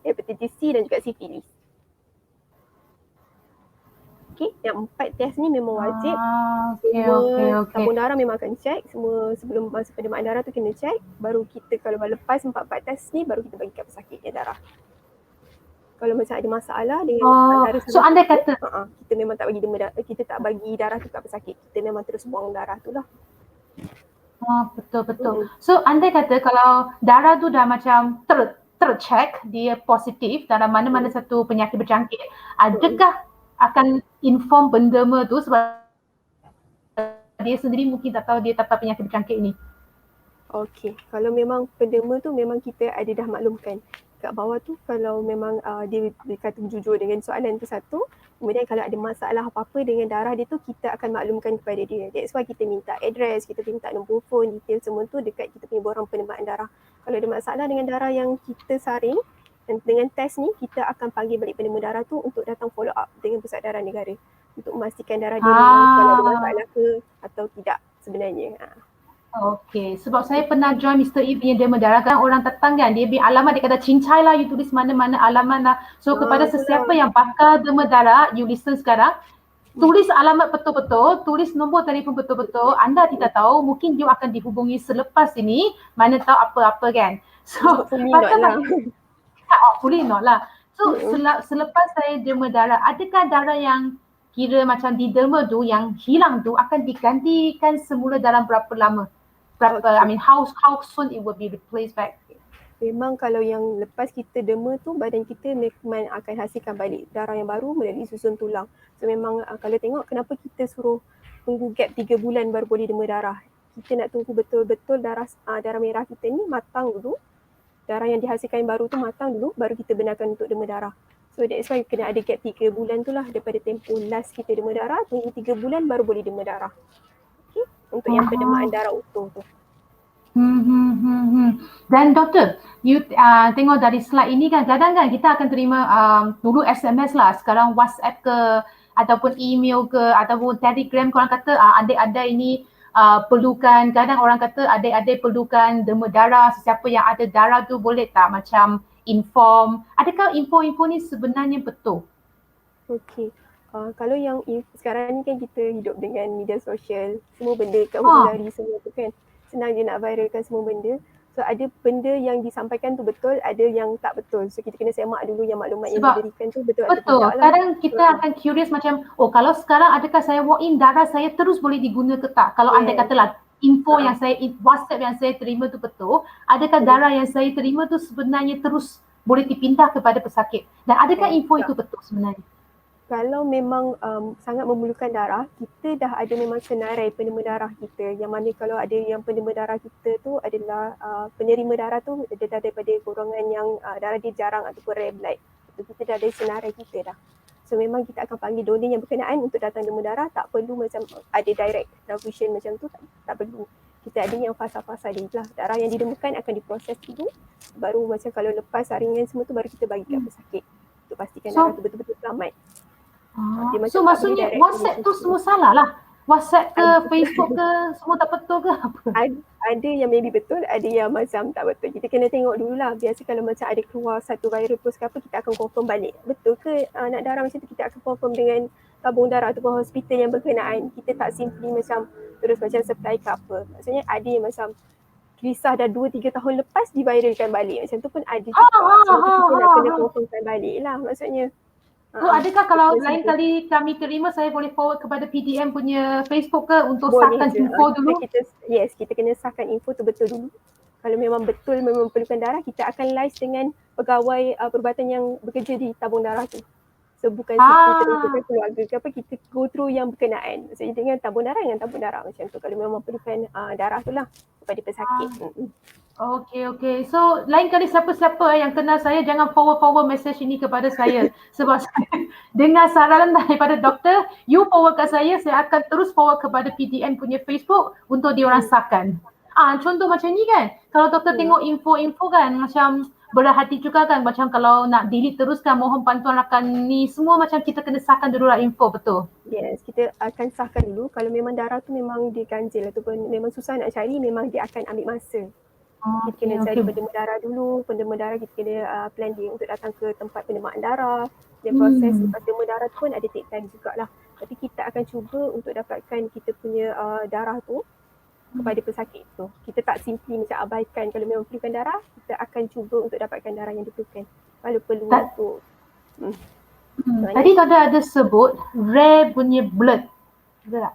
hepatitis C dan juga sifilis. Okey, yang 4 test ni memang wajib. Semua tabung darah memang akan check, semua sebelum masuk penerimaan darah tu kena check, baru kita kalau lepas 4 test ni baru kita bagi kat pesakitnya darah. Kalau macam ada masalah dengan darah so andai kata kita memang tak bagi kita tak bagi darah tu kat pesakit, kita memang terus buang darah tu lah. Betul. So andai kata kalau darah tu dah macam tercheck dia positif dalam mana-mana satu penyakit berjangkit, adakah akan inform penderma tu sebab dia sendiri mungkin tak tahu dia dapat penyakit berjangkit ni? Okey, kalau memang penderma tu memang kita ada dah maklumkan kat bawah tu, kalau memang dia kata jujur dengan soalan tu satu, kemudian kalau ada masalah apa-apa dengan darah dia tu, kita akan maklumkan kepada dia. That's why kita minta address, kita minta nombor phone, detail semua tu dekat kita punya borang penerimaan darah. Kalau ada masalah dengan darah yang kita saring, dan dengan test ni kita akan panggil balik penerima darah tu untuk datang follow up dengan Pusat Darah Negara untuk memastikan darah dia memang kalau ada masalah ke atau tidak sebenarnya. Okey, sebab saya pernah join Mr. E punya derma darah, kan orang datang kan, dia beri alamat, dia kata cincai lah, you tulis mana-mana alamat lah. So kepada sesiapa yang pakar derma darah, you listen sekarang, tulis alamat betul-betul, tulis nombor telefon betul-betul. Anda tidak tahu, mungkin you akan dihubungi selepas ini, mana tahu apa-apa kan. So fully not lah. So selepas saya derma darah, adakah darah yang kira macam di derma tu yang hilang tu akan digantikan semula dalam berapa lama? I mean how soon it will be replaced back? Memang kalau yang lepas kita derma tu, badan kita memang akan hasilkan balik darah yang baru melalui susun tulang. So memang kalau tengok kenapa kita suruh tunggu gap 3 bulan baru boleh derma darah. Kita nak tunggu betul-betul darah merah kita ni matang dulu. Darah yang dihasilkan baru tu matang dulu, baru kita benarkan untuk derma darah. So that's why kena ada gap 3 bulan tu lah daripada tempoh last kita derma darah, tunggu 3 bulan baru boleh derma darah. Okay? Untuk yang penerimaan darah utuh tu. Dan doktor, you tengok dari slide ini kan, kadang-kadang kita akan terima dulu SMS lah, sekarang WhatsApp ke ataupun email ke ataupun Telegram, korang kata adik-adik ini perlukan, kadang orang kata adik-adik perlukan derma darah, sesiapa yang ada darah tu boleh tak macam inform, adakah info-info ni sebenarnya betul? Okey. Kalau yang sekarang ni kan kita hidup dengan media sosial, semua benda kat hujung jari semua tu kan. Senang je nak viralkan semua benda. So ada benda yang disampaikan tu betul, ada yang tak betul. So kita kena semak dulu yang maklumat yang diberikan tu betul atau tidak lah. Kadang kita akan curious macam, kalau sekarang adakah saya walk in darah saya terus boleh diguna ke tak? Kalau anda katalah info yang saya, WhatsApp yang saya terima tu betul, adakah darah yang saya terima tu sebenarnya terus boleh dipindah kepada pesakit? Dan adakah info itu betul sebenarnya? Kalau memang sangat memerlukan darah, kita dah ada memang senarai penerima darah kita, yang mana kalau ada yang penerima darah kita tu adalah penerima darah tu dah daripada golongan yang darah dia jarang ataupun rare blood. Kita dah ada senarai kita dah. So memang kita akan panggil donor yang berkenaan untuk datang derma darah, tak perlu macam ada direct transfusion macam tu, tak perlu. Kita ada yang fasa-fasa dia lah. Darah yang didermakan akan diproses dulu, baru macam kalau lepas saringan semua tu baru kita bagi kat pesakit untuk pastikan darah tu betul-betul selamat. So maksudnya WhatsApp tu semua salah lah? WhatsApp ke Facebook ke semua tak betul ke apa? Ada yang maybe betul, ada yang macam tak betul. Kita kena tengok dulu lah. Biasa kalau macam ada keluar satu viral post ke apa, kita akan confirm balik. Betul ke nak darah macam tu, kita akan confirm dengan tabung darah ataupun hospital yang berkenaan. Kita tak simply macam terus macam supply ke apa. Maksudnya ada yang macam kisah dah 2-3 tahun lepas diviralkan balik. Macam tu pun ada juga. So kita nak kena confirmkan balik lah maksudnya. So adakah kalau lain kali kami terima, saya boleh forward kepada PDM punya Facebook ke untuk sahkan info dulu? Kita kena sahkan info tu betul dulu. Kalau memang betul memang perlukan darah, kita akan live dengan pegawai perubatan yang bekerja di tabung darah tu. So bukan terus keluarga ke apa, kita go through yang berkenaan. Maksudnya dengan tabung darah macam tu. Kalau memang perlukan darah tu lah kepada pesakit. Okay. So lain kali siapa-siapa yang kenal saya jangan forward message ini kepada saya. Sebab saya dengar saranan daripada doktor, you forward ke saya akan terus forward kepada PDN punya Facebook untuk diorang sahkan. Contoh macam ni kan, kalau doktor tengok info-info kan macam berhati juga kan, macam kalau nak delete teruskan, mohon bantuan rakan ni, semua macam kita kena sahkan dulu lah info, betul? Yes, kita akan sahkan dulu. Kalau memang darah tu memang dia ganjil ataupun memang susah nak cari, memang dia akan ambil masa. Kita kena Okay, cari okay. pendema darah dulu. Pendema darah kita kena plan dia untuk datang ke tempat pendemaan darah. Dan proses lepas dema darah tu pun ada take time jugalah. Tapi kita akan cuba untuk dapatkan kita punya darah tu kepada pesakit tu. Kita tak simply macam abaikan kalau memang perlukan darah, kita akan cuba untuk dapatkan darah yang diperlukan. Kalau perlu untuk Tadi doktor ada sebut rare punya blood. Betul tak?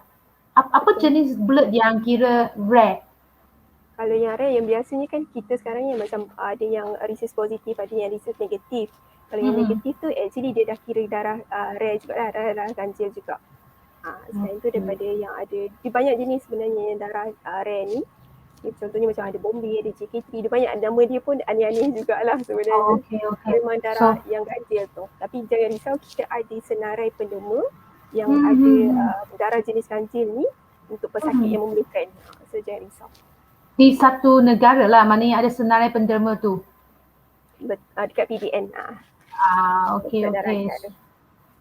Apa jenis blood yang kira rare? Kalau yang rare, yang biasanya kan kita sekarang yang macam ada yang research positif, ada yang research negatif. Kalau yang negatif tu actually dia dah kira darah rare juga lah, darah ganjil juga. Selain tu daripada yang ada, dia banyak jenis sebenarnya yang darah rare ni. Contohnya macam ada Bombay, ada JK3, dia banyak nama dia pun aneh-aneh jugalah sebenarnya. Okay. Memang darah yang ganjil tu. Tapi jangan risau, kita ada senarai pendema yang ada darah jenis ganjil ni untuk pesakit yang memerlukan. So jangan risau. Di satu negara lah, mana yang ada senarai penderma tu? Dekat PDN. Okay.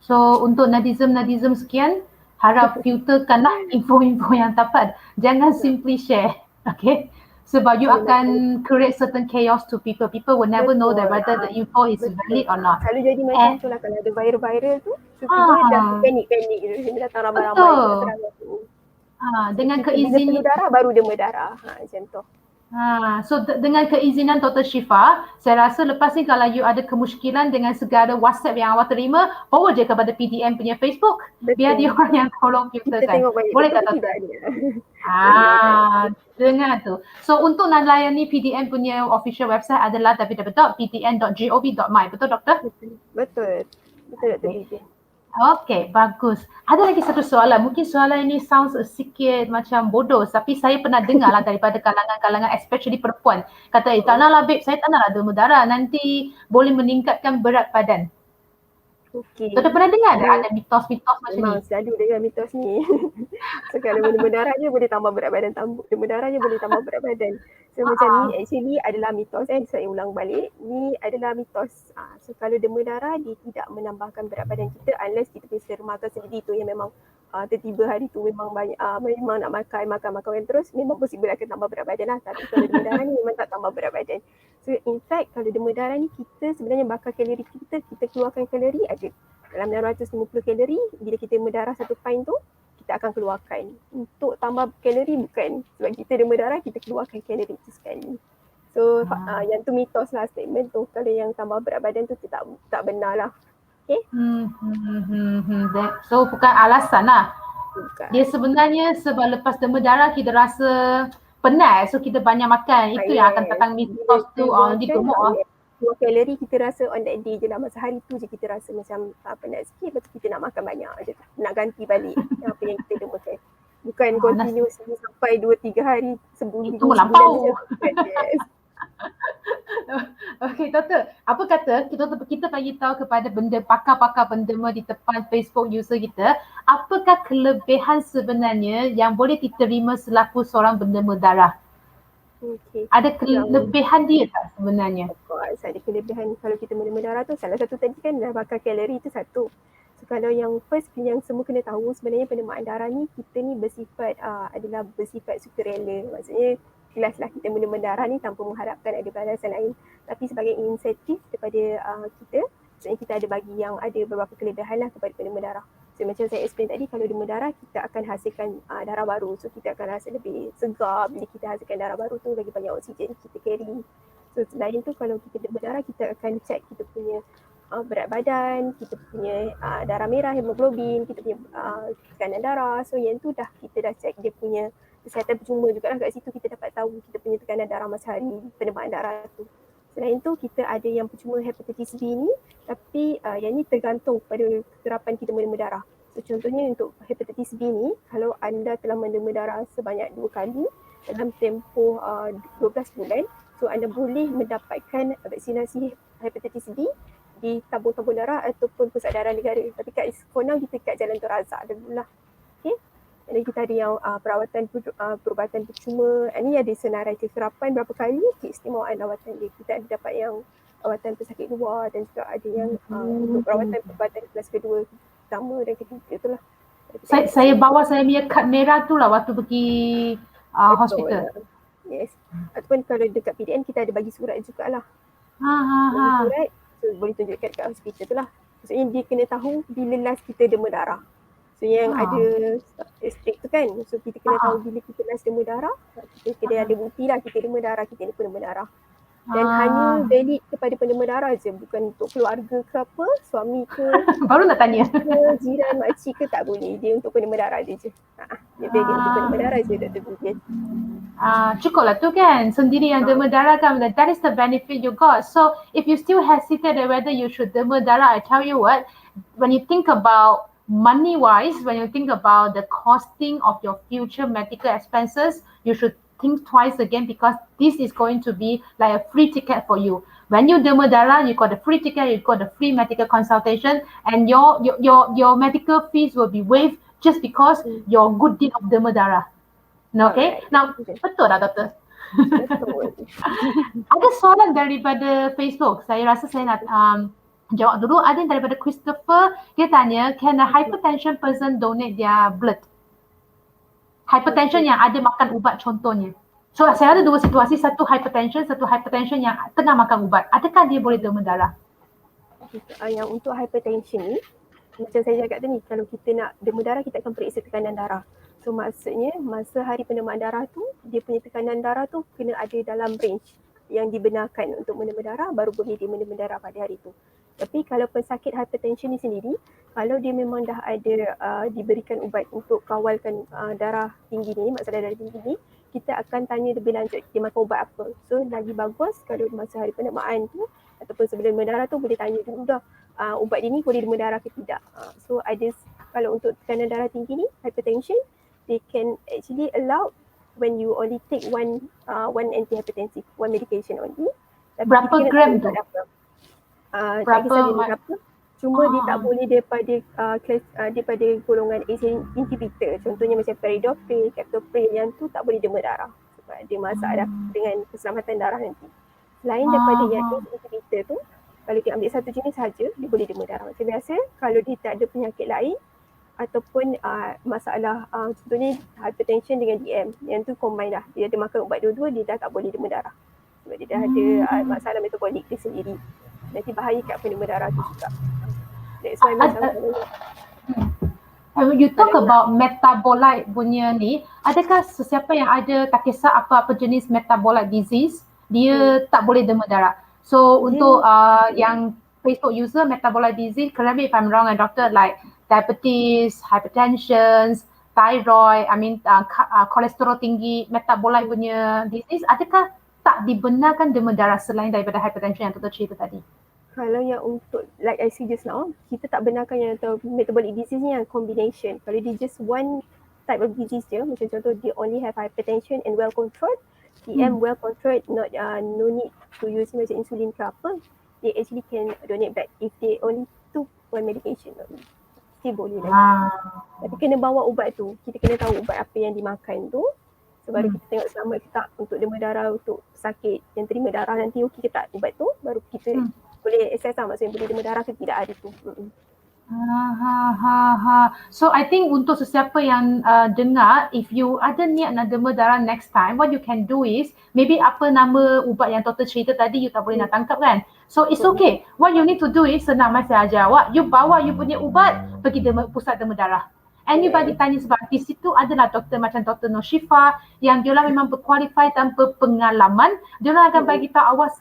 So untuk netizen sekian, harap filterkanlah info-info yang tepat. Jangan simply share. Okay? Sebab you akan create certain chaos to people. People will never know that whether the info is valid or not. Selalu jadi macam tu lah kalau ada viral tu. So people dah panik-panik je. Dia datang ramai-ramai. Dengan bila keizinan perlu darah baru dema darah. Macam tu. So dengan keizinan Dr. Syifa, saya rasa lepas ni kalau you ada kemusykilan dengan segala WhatsApp yang awak terima, forward je kepada PDM punya Facebook. Biar dia orang yang tolong filterkan. Kita tengok balik. Boleh tak Dr.? Dengar tu. So untuk nak layani PDM punya official website adalah www.pdn.gov.my. Betul Doktor? Betul Dr. Vivian. Okay, bagus. Ada lagi satu soalan. Mungkin soalan ini sounds sikit macam bodoh, tapi saya pernah dengar lah daripada kalangan-kalangan, especially perempuan. Kata, tak nak lah babe, saya tak nak lah dema darah. Nanti boleh meningkatkan berat badan. Okay. Kita pernah dengar ada mitos-mitos macam Memang ni? selalu dengar mitos ni. So kalau dema darah je boleh tambah berat badan, dema darah je boleh tambah berat badan. So macam ni actually adalah mitos. Saya ulang balik, ni adalah mitos. So kalau dema darah dia tidak menambahkan berat badan kita unless kita punya sermata sendiri tu yang memang tiba-tiba hari tu memang banyak memang nak makan terus, memang possible akan tambah berat badan lah. Tapi kalau dema darah ni memang tak tambah berat badan. So in fact kalau dema darah ni kita sebenarnya bakar kalori kita keluarkan kalori ada dalam 650 kalori. Bila kita dema darah 1 pint tu kita akan keluarkan. Untuk tambah kalori bukan, sebab kita dema darah kita keluarkan kalori itu sekali. So yang tu mitos lah statement tu. Kalau yang tambah berat badan tu tak benar lah. Okay? So bukan alasan lah. Bukan. Dia sebenarnya sebab lepas dema darah kita rasa penat, so kita banyak makan. Itu yang akan datang mitos tu. Dia gemuk lah. Keluar kalori kita rasa on that day je lah. Masa hari tu je kita rasa macam penat sikit. Lepas tu kita nak makan banyak je. Nak ganti balik apa yang kita demakan. Bukan continuous sampai 2-3 hari sebulan. Itu melampau. Yes. Okay Doktor, apa kata kita bagi tahu kepada pakar-pakar pendema di depan Facebook user kita, apakah kelebihan sebenarnya yang boleh diterima selaku seorang pendema darah? Okay. Ada kelebihan dia tak sebenarnya? Of course, ada kelebihan kalau kita mendema darah tu. Salah satu tadi kan dah bakar kalori tu satu. So kalau yang first yang semua kena tahu sebenarnya pendemaan darah ni kita ni adalah bersifat sukarela. Maksudnya jelaslah kita mendema darah ni tanpa mengharapkan ada balasan lain. Tapi sebagai insentif daripada kita, maksudnya kita ada bagi yang ada beberapa kelebihan lah kepada pendema darah. So macam saya explain tadi, kalau dema darah kita akan hasilkan darah baru. So kita akan rasa lebih segar bila kita hasilkan darah baru tu, lagi banyak oksigen kita carry. So selain tu kalau kita dema darah kita akan check kita punya berat badan, kita punya darah merah, hemoglobin, kita punya tekanan darah. So yang tu kita dah check dia punya kesihatan percuma jugalah. Kat situ kita dapat tahu kita punya tekanan darah masa hari pendemaan darah tu. Selain tu kita ada yang percuma hepatitis B ni, tapi yang ni tergantung pada kekerapan kita mendema darah. So contohnya untuk hepatitis B ni, kalau anda telah mendema darah sebanyak 2 kali dalam tempoh 12 bulan, so anda boleh mendapatkan vaksinasi hepatitis B di tabung-tabung darah ataupun pusat darah negara. Tapi for now kita kat Jalan Tun Razak dulu lah. Okay. Dan kita ada yang perubatan percuma. Ini ada senarai kekerapan berapa kali, keistimewaan lawatan dia. Kita ada dapat yang lawatan pesakit luar dan juga ada yang untuk perubatan kelas kedua, pertama dan ketiga tu lah. Saya bawa saya punya kad merah tu lah waktu pergi hospital. Yes. Ataupun kalau dekat PDN kita ada bagi surat jugalah. Bagi Ha. surat, so boleh tunjukkan kat hospital tu lah. Maksudnya dia kena tahu bila last kita dema darah. So yang ada strip tu kan. So kita kena tahu bila kita last dema darah. Kita kena ada bukti lah kita dema darah, kita ni pendema darah. Dan hanya valid kepada pendema darah je, bukan untuk keluarga ke apa, suami ke, Baru nak tanya. ke jiran, makcik ke, tak boleh. Dia untuk pendema darah dia je. Dia valid untuk pendema darah je, Dr. Vivian. Cukup lah tu kan, sendiri yang dema darah kan, that is the benefit you got. So if you still hesitate whether you should dema darah, I tell you what, when you think about money wise, when you think about the costing of your future medical expenses, you should think twice again, because this is going to be like a free ticket for you. When you dema darah, you got a free ticket, you got a free medical consultation, and your medical fees will be waived just because your good deed of dema darah. No, okay. Now, betul tak doktor? Betul. Ada soalan daripada Facebook. Saya rasa saya nak jawab dulu. Ada yang daripada Christopher. Dia tanya, can a hypertension person donate their blood? Hypertension yang ada makan ubat contohnya. So saya ada dua situasi, satu hypertension yang tengah makan ubat. Adakah dia boleh dema darah? Yang untuk hypertension ni, macam saya cakap tadi, kalau kita nak dema darah, kita akan periksa tekanan darah. So maksudnya masa hari penemaan darah tu, dia punya tekanan darah tu kena ada dalam range yang dibenarkan untuk menema darah, baru boleh dia menema darah pada hari tu. Tapi kalau pesakit hypertension ni sendiri, kalau dia memang dah ada diberikan ubat untuk kawalkan darah tinggi ni, masalah darah tinggi ni, kita akan tanya lebih lanjut dia makan ubat apa. So lagi bagus kalau masa hari penemaan tu ataupun sebelum dema darah tu boleh tanya dulu dah, ubat ini boleh dema darah ke tidak. So ada, kalau untuk tekanan darah tinggi ni, hypertension, they can actually allow when you only take one antihypertensive, one medication only. Tapi Berapa gram tu? Tak kisah dia berapa. Cuma dia tak boleh daripada golongan ACE inhibitor. Contohnya macam peridofil, captopril, yang tu tak boleh dema darah sebab ada masalah dengan keselamatan darah nanti. Selain daripada yang ACE inhibitor tu, kalau dia ambil satu jenis sahaja, dia boleh dema darah. Macam biasa, kalau dia tak ada penyakit lain ataupun masalah contohnya hypertension dengan DM, yang tu combine dah. Dia ada makan ubat dua-dua, dia dah tak boleh dema darah. Sebab dia dah ada masalah metabolik dia sendiri. Nanti bahaya kat pendema darah tu juga. That's why You talk about metabolite punya ni, adakah sesiapa yang ada tak kisah apa-apa jenis metabolite disease, dia tak boleh dema darah? So untuk yang Facebook user, metabolite disease, correct me if I'm wrong, doctor, like diabetes, hypertension, thyroid, kolesterol tinggi, metabolite punya disease, adakah tak dibenarkan dema darah selain daripada hypertension yang doktor cerita tadi? Kalau yang untuk, like I say just now, kita tak benarkan yang metabolic disease ni yang combination. Kalau dia just one type of disease je, macam contoh dia only have hypertension and well controlled, TM well controlled, not no need to use macam insulin ke apa, they actually can donate blood if they only took one medication. Still boleh lah. Tapi kena bawa ubat tu, kita kena tahu ubat apa yang dimakan tu. So baru kita tengok selamat ke tak untuk dema darah, untuk sakit yang terima darah nanti okey ke tak ubat tu, baru kita boleh assess lah maksudnya boleh dema darah ke tidak hari tu. So I think untuk sesiapa yang dengar, if you ada niat nak dema darah next time, what you can do is, maybe apa nama ubat yang doktor cerita tadi you tak boleh nak tangkap kan, so it's okay. What you need to do is, senang saya ajar awak, you bawa you punya ubat pergi pusat dema darah. And you bagi tanya sebab di situ adalah doktor macam Dr. Noshifa yang diorang memang berkualifai tanpa pengalaman. Diorang akan bagi tahu awak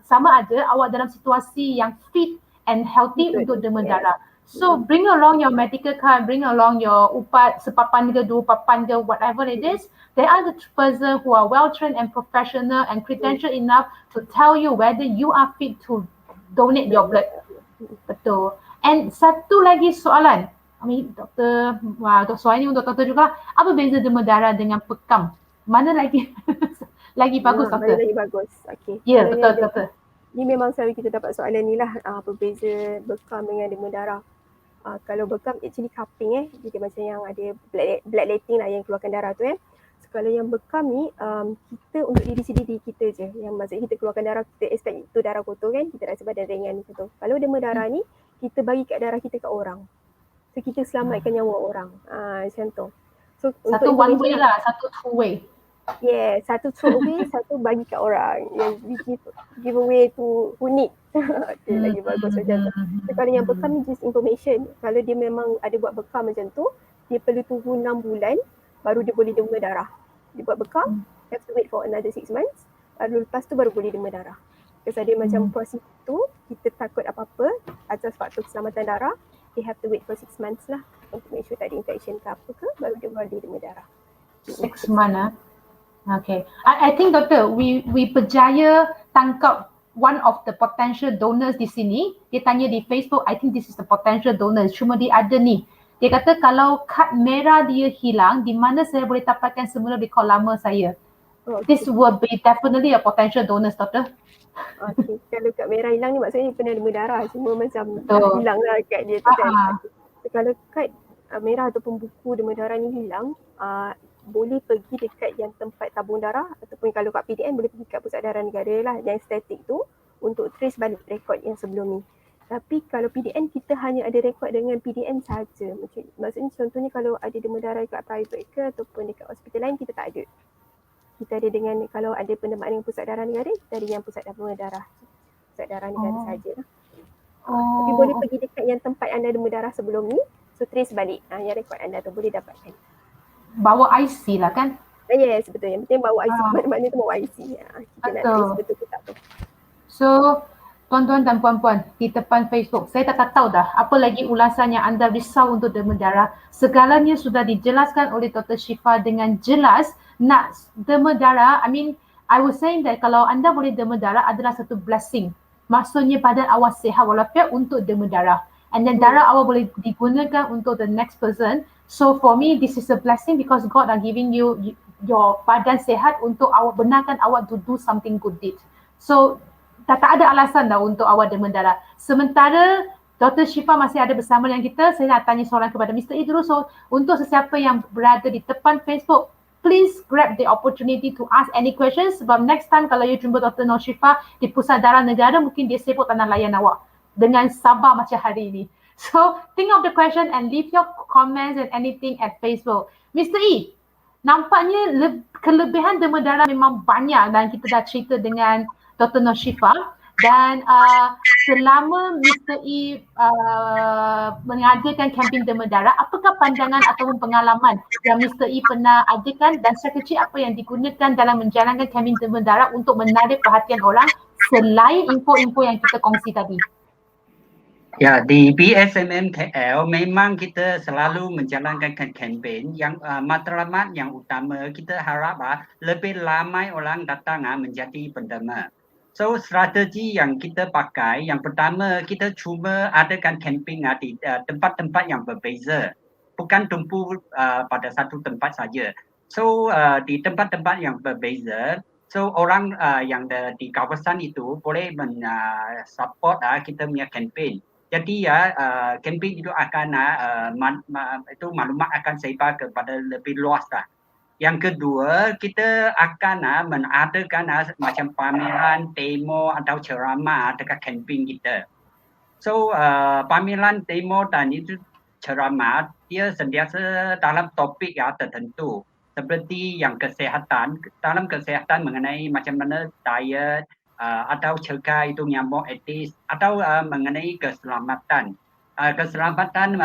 sama ada awak dalam situasi yang fit and healthy untuk dema darah. So bring along your medical card, bring along your ubat sepapan ke dua papan ke whatever it is. They are the person who are well trained and professional and credential enough to tell you whether you are fit to donate your blood. Betul. And satu lagi soalan. Doktor, soalan ni untuk doktor juga. Apa beza dema darah dengan pekam? Mana lagi lagi bagus doktor? Mana lagi bagus? Okay. Ya, betul doktor. Ni memang selalu kita dapat soalan ni lah, apa beza bekam dengan dema darah. Kalau bekam actually cupping dia macam yang ada bloodletting lah yang keluarkan darah tu So kalau yang bekam ni kita untuk diri sendiri kita je, yang maksudnya kita keluarkan darah, kita expect itu darah kotor kan, kita rasa badan ringan macam tu. Kalau dema darah ni kita bagi kat darah kita kat orang. So kita selamatkan nyawa orang. Macam tu. So satu one way lah, satu two way. Yeah, satu throw away, satu bagi kat orang. Yang give away tu who need. Okay, lagi bagus macam tu. So, kalau yang bekam ni just information. Kalau dia memang ada buat bekam macam tu, dia perlu tunggu 6 bulan baru dia boleh demam darah. Dia buat bekam, have to wait for another 6 months. Baru lepas tu baru boleh demam darah. Because ada macam proses tu, kita takut apa-apa atas faktor keselamatan darah, they have to wait for 6 months lah untuk make sure tak ada infection ke apa ke, baru dia boleh demam darah. 6 months. Okay. I think doktor, we berjaya tangkap one of the potential donors di sini. Dia tanya di Facebook, I think this is the potential donors. Cuma dia ada ni. Dia kata kalau kad merah dia hilang, di mana saya boleh dapatkan semula rekod lama saya? This will be definitely a potential donors, doktor. Okay, kalau kad merah hilang ni maksudnya pernah demam darah, cuma macam hilang lah kad dia tu kan. So, kalau kad merah ataupun buku demam darah ni hilang, boleh pergi dekat yang tempat tabung darah ataupun kalau kat PDN boleh pergi kat Pusat Darah Negara lah yang statik tu untuk trace balik rekod yang sebelum ni. Tapi kalau PDN kita hanya ada rekod dengan PDN saja. Maksudnya contohnya kalau ada demam darah dekat private ke ataupun dekat hospital lain kita tak ada. Kita ada dengan kalau ada pendemaan dengan Pusat Darah Negara, kita ada yang Pusat Tabungan Darah. Pusat Darah Negara sajalah. Tapi boleh pergi dekat yang tempat anda demam darah sebelum ni, so trace balik yang rekod anda tu boleh dapatkan. Bawa IC lah kan? Yes, betul. Yang penting bawa IC. Mana-mana tu bawa IC. Kita nak trace betul ke tak tu. So, tuan-tuan dan puan-puan di depan Facebook, saya tak tahu dah apa lagi ulasan yang anda risau untuk demam darah. Segalanya sudah dijelaskan oleh Dr. Syifa dengan jelas. Nak demam darah, I was saying that kalau anda boleh demam darah adalah satu blessing. Maksudnya badan awak sihat walafiat untuk demam darah. And then darah awak boleh digunakan untuk the next person. So for me, this is a blessing because God are giving you your badan sihat untuk awak benarkan awak to do something good deed. So tak ada alasan dah untuk awak demam darah. Sementara Dr. Syifa masih ada bersama dengan kita, saya nak tanya soalan kepada Mr. E dulu. So untuk sesiapa yang berada di depan Facebook, please grab the opportunity to ask any questions sebab next time kalau you jumpa Dr. Nur Syifa di Pusat Darah Negara, mungkin dia sibuk tak nak layan awak dengan sabar macam hari ini. So think of the question and leave your comments and anything at Facebook. Mr. E, nampaknya kelebihan demam darah memang banyak dan kita dah cerita dengan Dr. Nur Syifa dan selama Mr. E mengadakan kempen demam darah, apakah pandangan ataupun pengalaman yang Mr. E pernah adakan dan strategi apa yang digunakan dalam menjalankan kempen demam darah untuk menarik perhatian orang selain info-info yang kita kongsi tadi? Ya, di BSMM KL memang kita selalu menjalankan kempen yang matlamat yang utama kita harap lebih ramai orang datang menjadi pendema. So strategi yang kita pakai, yang pertama kita cuma adakan kempen di tempat-tempat yang berbeza. Bukan tumpu pada satu tempat saja. So di tempat-tempat yang berbeza, so orang yang di kawasan itu boleh support kita punya kempen. Jadi kempen itu akan maklumat akan sebar kepada lebih luas lah. Yang kedua, kita akan mengadakan macam pameran, demo atau ceramah dekat kempen kita. So pameran, demo dan itu ceramah dia sentiasa dalam topik yang tertentu seperti yang kesihatan, dalam kesihatan mengenai macam mana diet, atau cegah itu nyamuk etis atau mengenai keselamatan. Keselamatan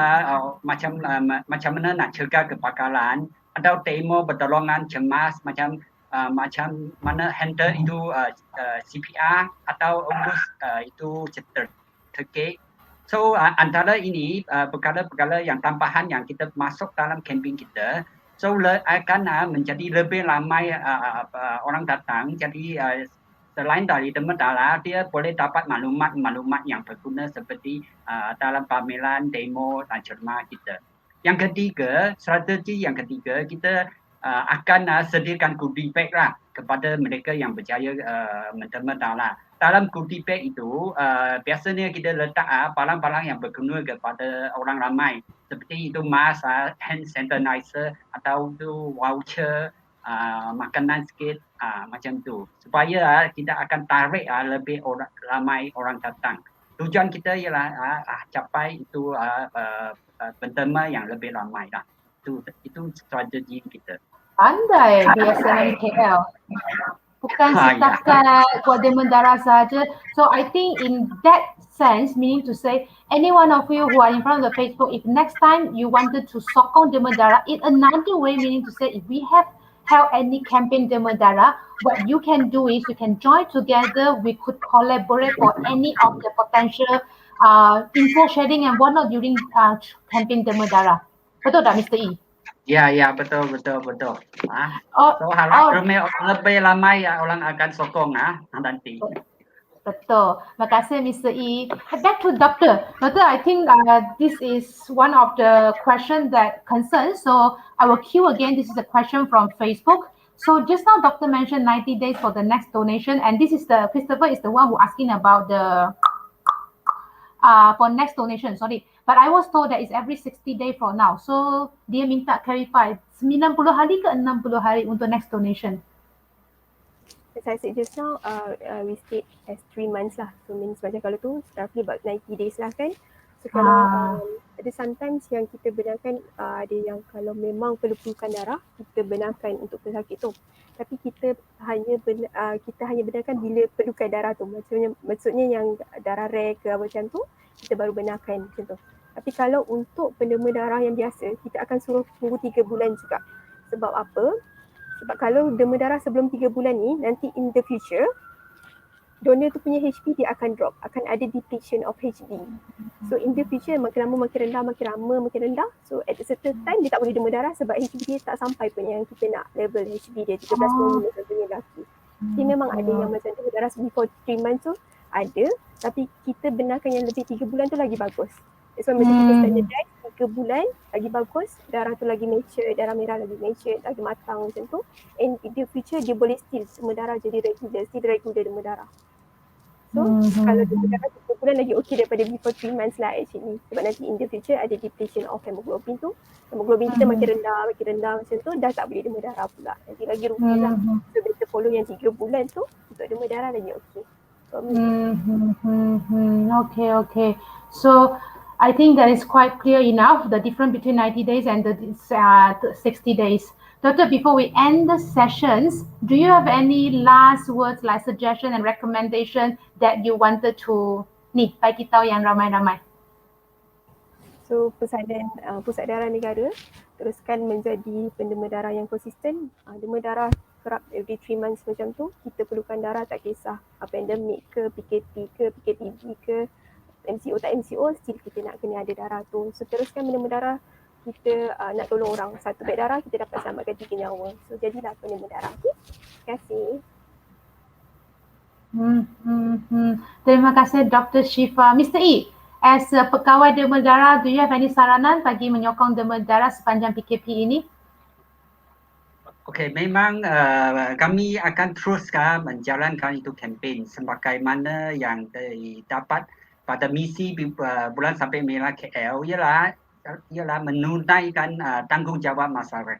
macam mana nak cegah kebakaran atau demo pertolongan cemas macam mana handle itu CPR atau urus itu terkait. So antara ini perkara-perkara yang tambahan yang kita masuk dalam kempen kita. So akan menjadi lebih ramai orang datang. Jadi selain dari demam darah, dia boleh dapat maklumat-maklumat yang berguna seperti dalam pameran, demo dan ceramah kita. Yang ketiga, strategi yang ketiga, kita akan sediakan goodie bag lah kepada mereka yang berjaya mendemam darah. Dalam goodie bag itu, biasanya kita letak barang-barang yang berguna kepada orang ramai. Seperti itu mask, hand sanitizer atau itu voucher, makanan sikit macam tu supaya kita akan tarik lebih ramai orang datang. Tujuan kita ialah capai itu pendema yang lebih ramai lah. Itu strategi kita. Pandai BSMM KL. Bukan setakat buat demam darah saja. So I think in that sense, meaning to say, any one of you who are in front of the Facebook, if next time you wanted to sokong demam darah in another way, meaning to say, if we have held any campaign demam darah, what you can do is you can join together. We could collaborate for any of the potential info sharing and whatnot during campaign demam darah. Betul tak, Mr. E? Ya, betul. So harap lebih ramai orang akan sokong nanti. Betul. Terima kasih Mr. E. Back to Doctor. Doctor, I think this is one of the questions that concerns. So I will cue again. This is a question from Facebook. So just now Doctor mentioned 90 days for the next donation, and this is Christopher is the one who asking about the for next donation. Sorry, but I was told that it's every 60 days from now. So dia minta clarify 90 hari ke 60 hari untuk next donation? As I said just now, we state as 3 months lah. So means macam kalau tu roughly about 90 days lah kan. So kalau ada sometimes yang kita benarkan ada yang kalau memang perlukan darah, kita benarkan untuk pesakit tu. Tapi kita hanya benarkan bila perlukan darah tu. Maksudnya yang darah rare ke macam tu, kita baru benarkan macam tu. Tapi kalau untuk pendema darah yang biasa, kita akan suruh tunggu 3 bulan juga. Sebab apa? Sebab kalau demam darah sebelum 3 bulan ni, nanti in the future, donor tu punya HP dia akan drop. Akan ada depletion of HB. So in the future, makin lama makin rendah. So at a certain time, dia tak boleh demam darah sebab HB dia tak sampai pun yang kita nak level HB dia 13.5 contohnya lelaki. Jadi memang ada yang macam demam darah before 3 months tu, ada. Tapi kita benarkan yang lebih 3 bulan tu lagi bagus. That's why macam kita standardize 3 bulan lagi bagus, darah tu lagi mature, darah merah lagi mature, lagi matang macam tu. And in the future dia boleh still demam darah jadi regular demam darah. So kalau demam darah 3 bulan lagi okey daripada before 3 months lah actually. Sebab nanti in the future ada depletion of hemoglobin tu. Hemoglobin kita makin rendah macam tu, dah tak boleh demam darah pula. Nanti lagi rugi lah. So better follow yang 3 bulan tu untuk demam darah lagi okey. Okay. So I think that is quite clear enough, the difference between 90 days and the 60 days. Doctor, before we end the sessions, do you have any last words like suggestion and recommendation that you wanted to bagi tahu yang ramai-ramai? So pesanan Pusat Darah Negara teruskan menjadi pendema darah yang konsisten. Demam darah kerap every 3 months macam tu, kita perlukan darah tak kisah pandemik ke, PKP ke, PKPB ke, MCO tak MCO, still kita nak kena ada darah tu. So teruskan pendema darah, kita nak tolong orang. Satu beg darah kita dapat selamatkan 3 nyawa. So jadilah pendema darah. Okay? Terima kasih. Terima kasih Dr. Shifa. Mr. E, as pegawai demam darah, do you have any saranan bagi menyokong demam darah sepanjang PKP ini? Okey, memang kami akan teruskan menjalankan itu kempen sebagaimana yang didapat pada misi bulan sampai merah KL ialah menunaikan tanggungjawab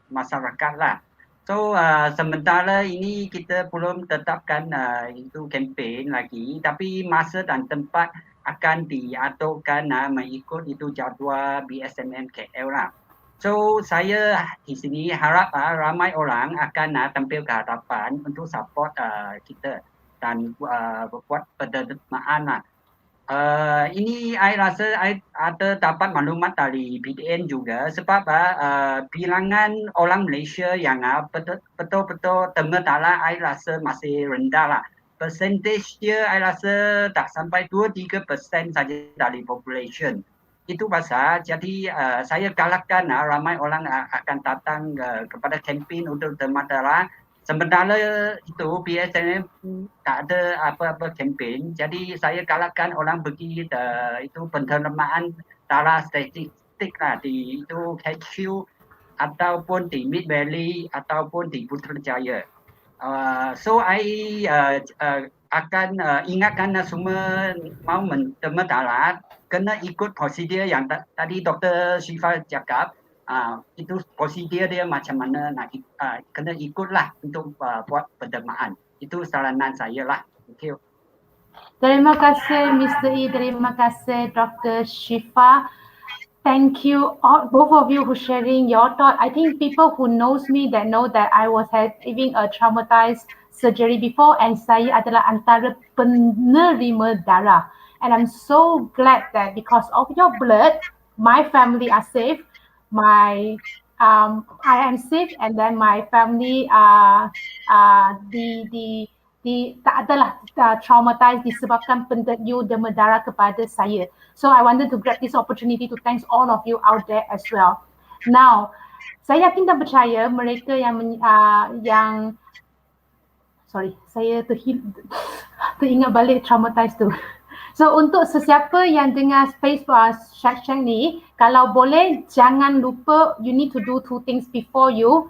masyarakat lah. So sementara ini kita belum tetapkan itu kempen lagi, tapi masa dan tempat akan diaturkan mengikut itu jadual BSMM KL lah. So saya di sini harap ramai orang akan tampil ke hadapan untuk support kita dan buat pendermaan lah. Ini saya rasa saya ada dapat maklumat dari BDN juga sebab bilangan orang Malaysia yang betul-betul demam darah saya rasa masih rendah lah. Percentage dia saya rasa tak sampai 2-3% saja dari population. Itu pasal jadi saya galakkan ramai orang akan datang kepada kempen untuk demam darah. Sebenarnya itu BSMM tak ada apa-apa kempen. Jadi saya galakkan orang pergi itu penerimaan darah statistik lah di itu HQ ataupun di Mid Valley ataupun di Putrajaya. So I akan ingatkan semua mau demam darah kena ikut prosedur yang tadi Dr. Shifa cakap. Itu prosedur dia macam mana nak kena ikutlah untuk buat pendermaan. Itu saranan saya lah. Thank you. Terima kasih Mr. E, terima kasih Dr. Shifa. Thank you, both of you, for sharing your thought. I think people who knows me that know that I was having a traumatized surgery before, and saya adalah antara penerima darah. And I'm so glad that because of your blood, my family are safe. I am safe, and then my family tak adalah traumatized disebabkan penderita demam darah kepada saya. So I wanted to grab this opportunity to thank all of you out there as well. Now, saya yakin dan percaya mereka yang sorry, saya teringat balik traumatized tu. So untuk sesiapa yang dengar Facebook section ni, kalau boleh jangan lupa, you need to do 2 things before you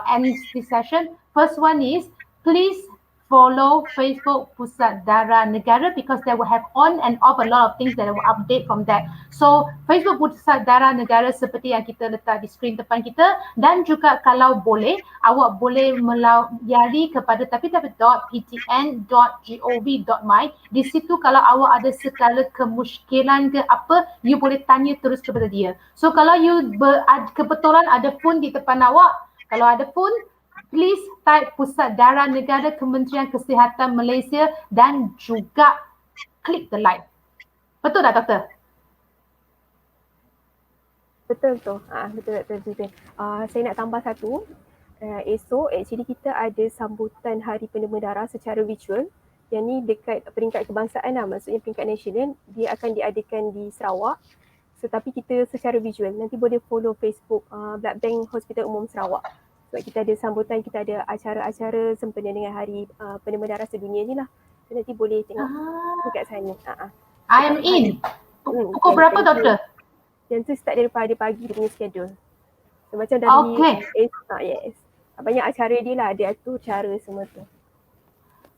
end this session. First one is please follow Facebook Pusat Darah Negara because they will have on and off a lot of things that will update from that. So Facebook Pusat Darah Negara seperti yang kita letak di skrin depan kita, dan juga kalau boleh awak boleh melayari kepada www.ptn.gov.my. Di situ kalau awak ada segala kemusykilan ke apa, you boleh tanya terus kepada dia. So kalau you kebetulan ada phone di depan awak, kalau ada phone, please type Pusat Darah Negara Kementerian Kesihatan Malaysia dan juga klik the like. Betul tak, Doktor? Betul. Betul Dr. Vivian. Saya nak tambah satu. Esok actually kita ada sambutan Hari Penderma Darah secara virtual. Yang ni dekat peringkat kebangsaan lah, maksudnya peringkat nasional. Dia akan diadakan di Sarawak. Tetapi kita secara visual. Nanti boleh follow Facebook Blood Bank Hospital Umum Sarawak. Sebab kita ada sambutan, kita ada acara-acara sempena dengan Hari Penderma Darah Sedunia ni lah. So, nanti boleh tengok dekat sana. I am in. Pukul berapa, Doktor? Yang tu start daripada pagi dia punya schedule. So, macam dari yes. Banyak acara dia lah, dia atur cara semua tu.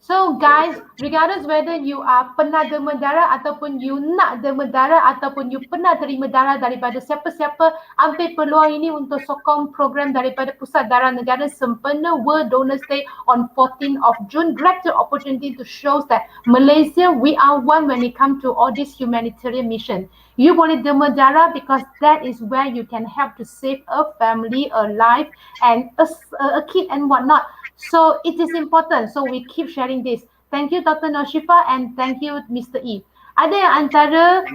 So guys, regardless whether you are pernah derma darah ataupun you nak derma darah ataupun you pernah terima darah daripada siapa-siapa, ambil peluang ini untuk sokong program daripada Pusat Darah Negara sempena World Donors Day on 14th of June. Grab the opportunity to show that Malaysia, we are one when it comes to all this humanitarian mission. You boleh derma darah because that is where you can help to save a family, a life, and a kid and whatnot. So it is important. So we keep sharing this. Thank you, Dr. Noshifa, and thank you, Mr. E. Ada yang antara,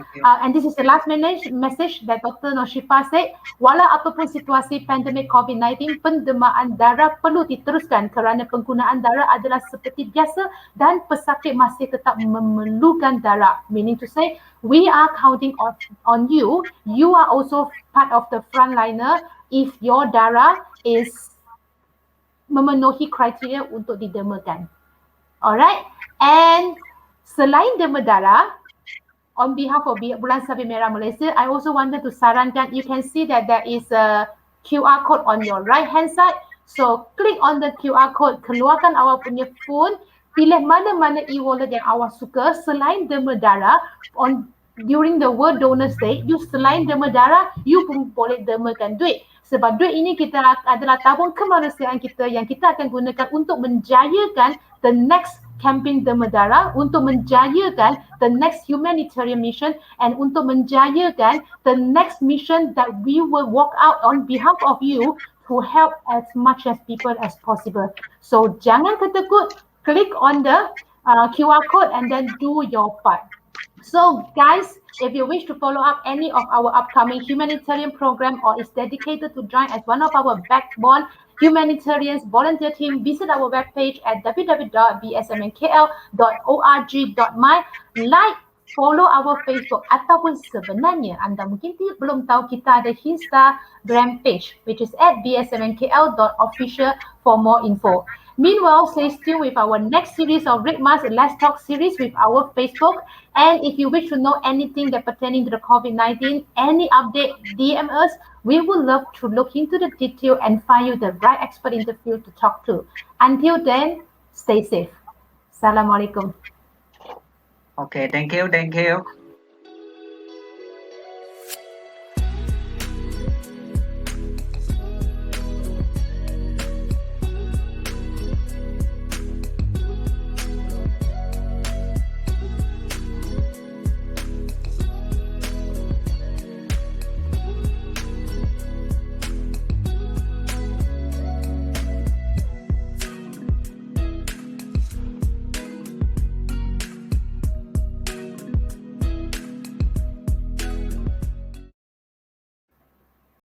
and this is the last message that Dr. Noshifa said, walau apapun situasi pandemik COVID-19, pendermaan darah perlu diteruskan kerana penggunaan darah adalah seperti biasa dan pesakit masih tetap memerlukan darah. Meaning to say, we are counting on you. You are also part of the frontliner if your darah is memenuhi kriteria untuk didermakan. Alright, and selain derma darah, on behalf of Bulan Sabit Merah Malaysia, I also wanted to sarankan, you can see that there is a QR code on your right hand side. So click on the QR code, keluarkan awak punya phone, pilih mana-mana e-wallet yang awak suka selain derma darah. During the World Donors Day, you selain derma darah, you pun boleh dermakan duit. Sebab duit ini kita adalah tabung kemanusiaan kita yang kita akan gunakan untuk menjayakan the next campaign derma darah, untuk menjayakan the next humanitarian mission, and untuk menjayakan the next mission that we will walk out on behalf of you to help as much as people as possible. So jangan ketekut, click on the QR code and then do your part. So guys, if you wish to follow up any of our upcoming humanitarian program or is dedicated to join as one of our backbone humanitarians volunteer team, visit our webpage at www.bsmnkl.org.my. Like, follow our Facebook, ataupun sebenarnya anda mungkin belum tahu kita ada Instagram page which is at bsmnkl.official for more info. Meanwhile, stay tuned with our next series of Red Mask Let's Talk series with our Facebook. And if you wish to know anything that pertaining to the COVID-19, any update, DM us. We would love to look into the detail and find you the right expert in the field to talk to. Until then, stay safe. Assalamualaikum. Okay, thank you.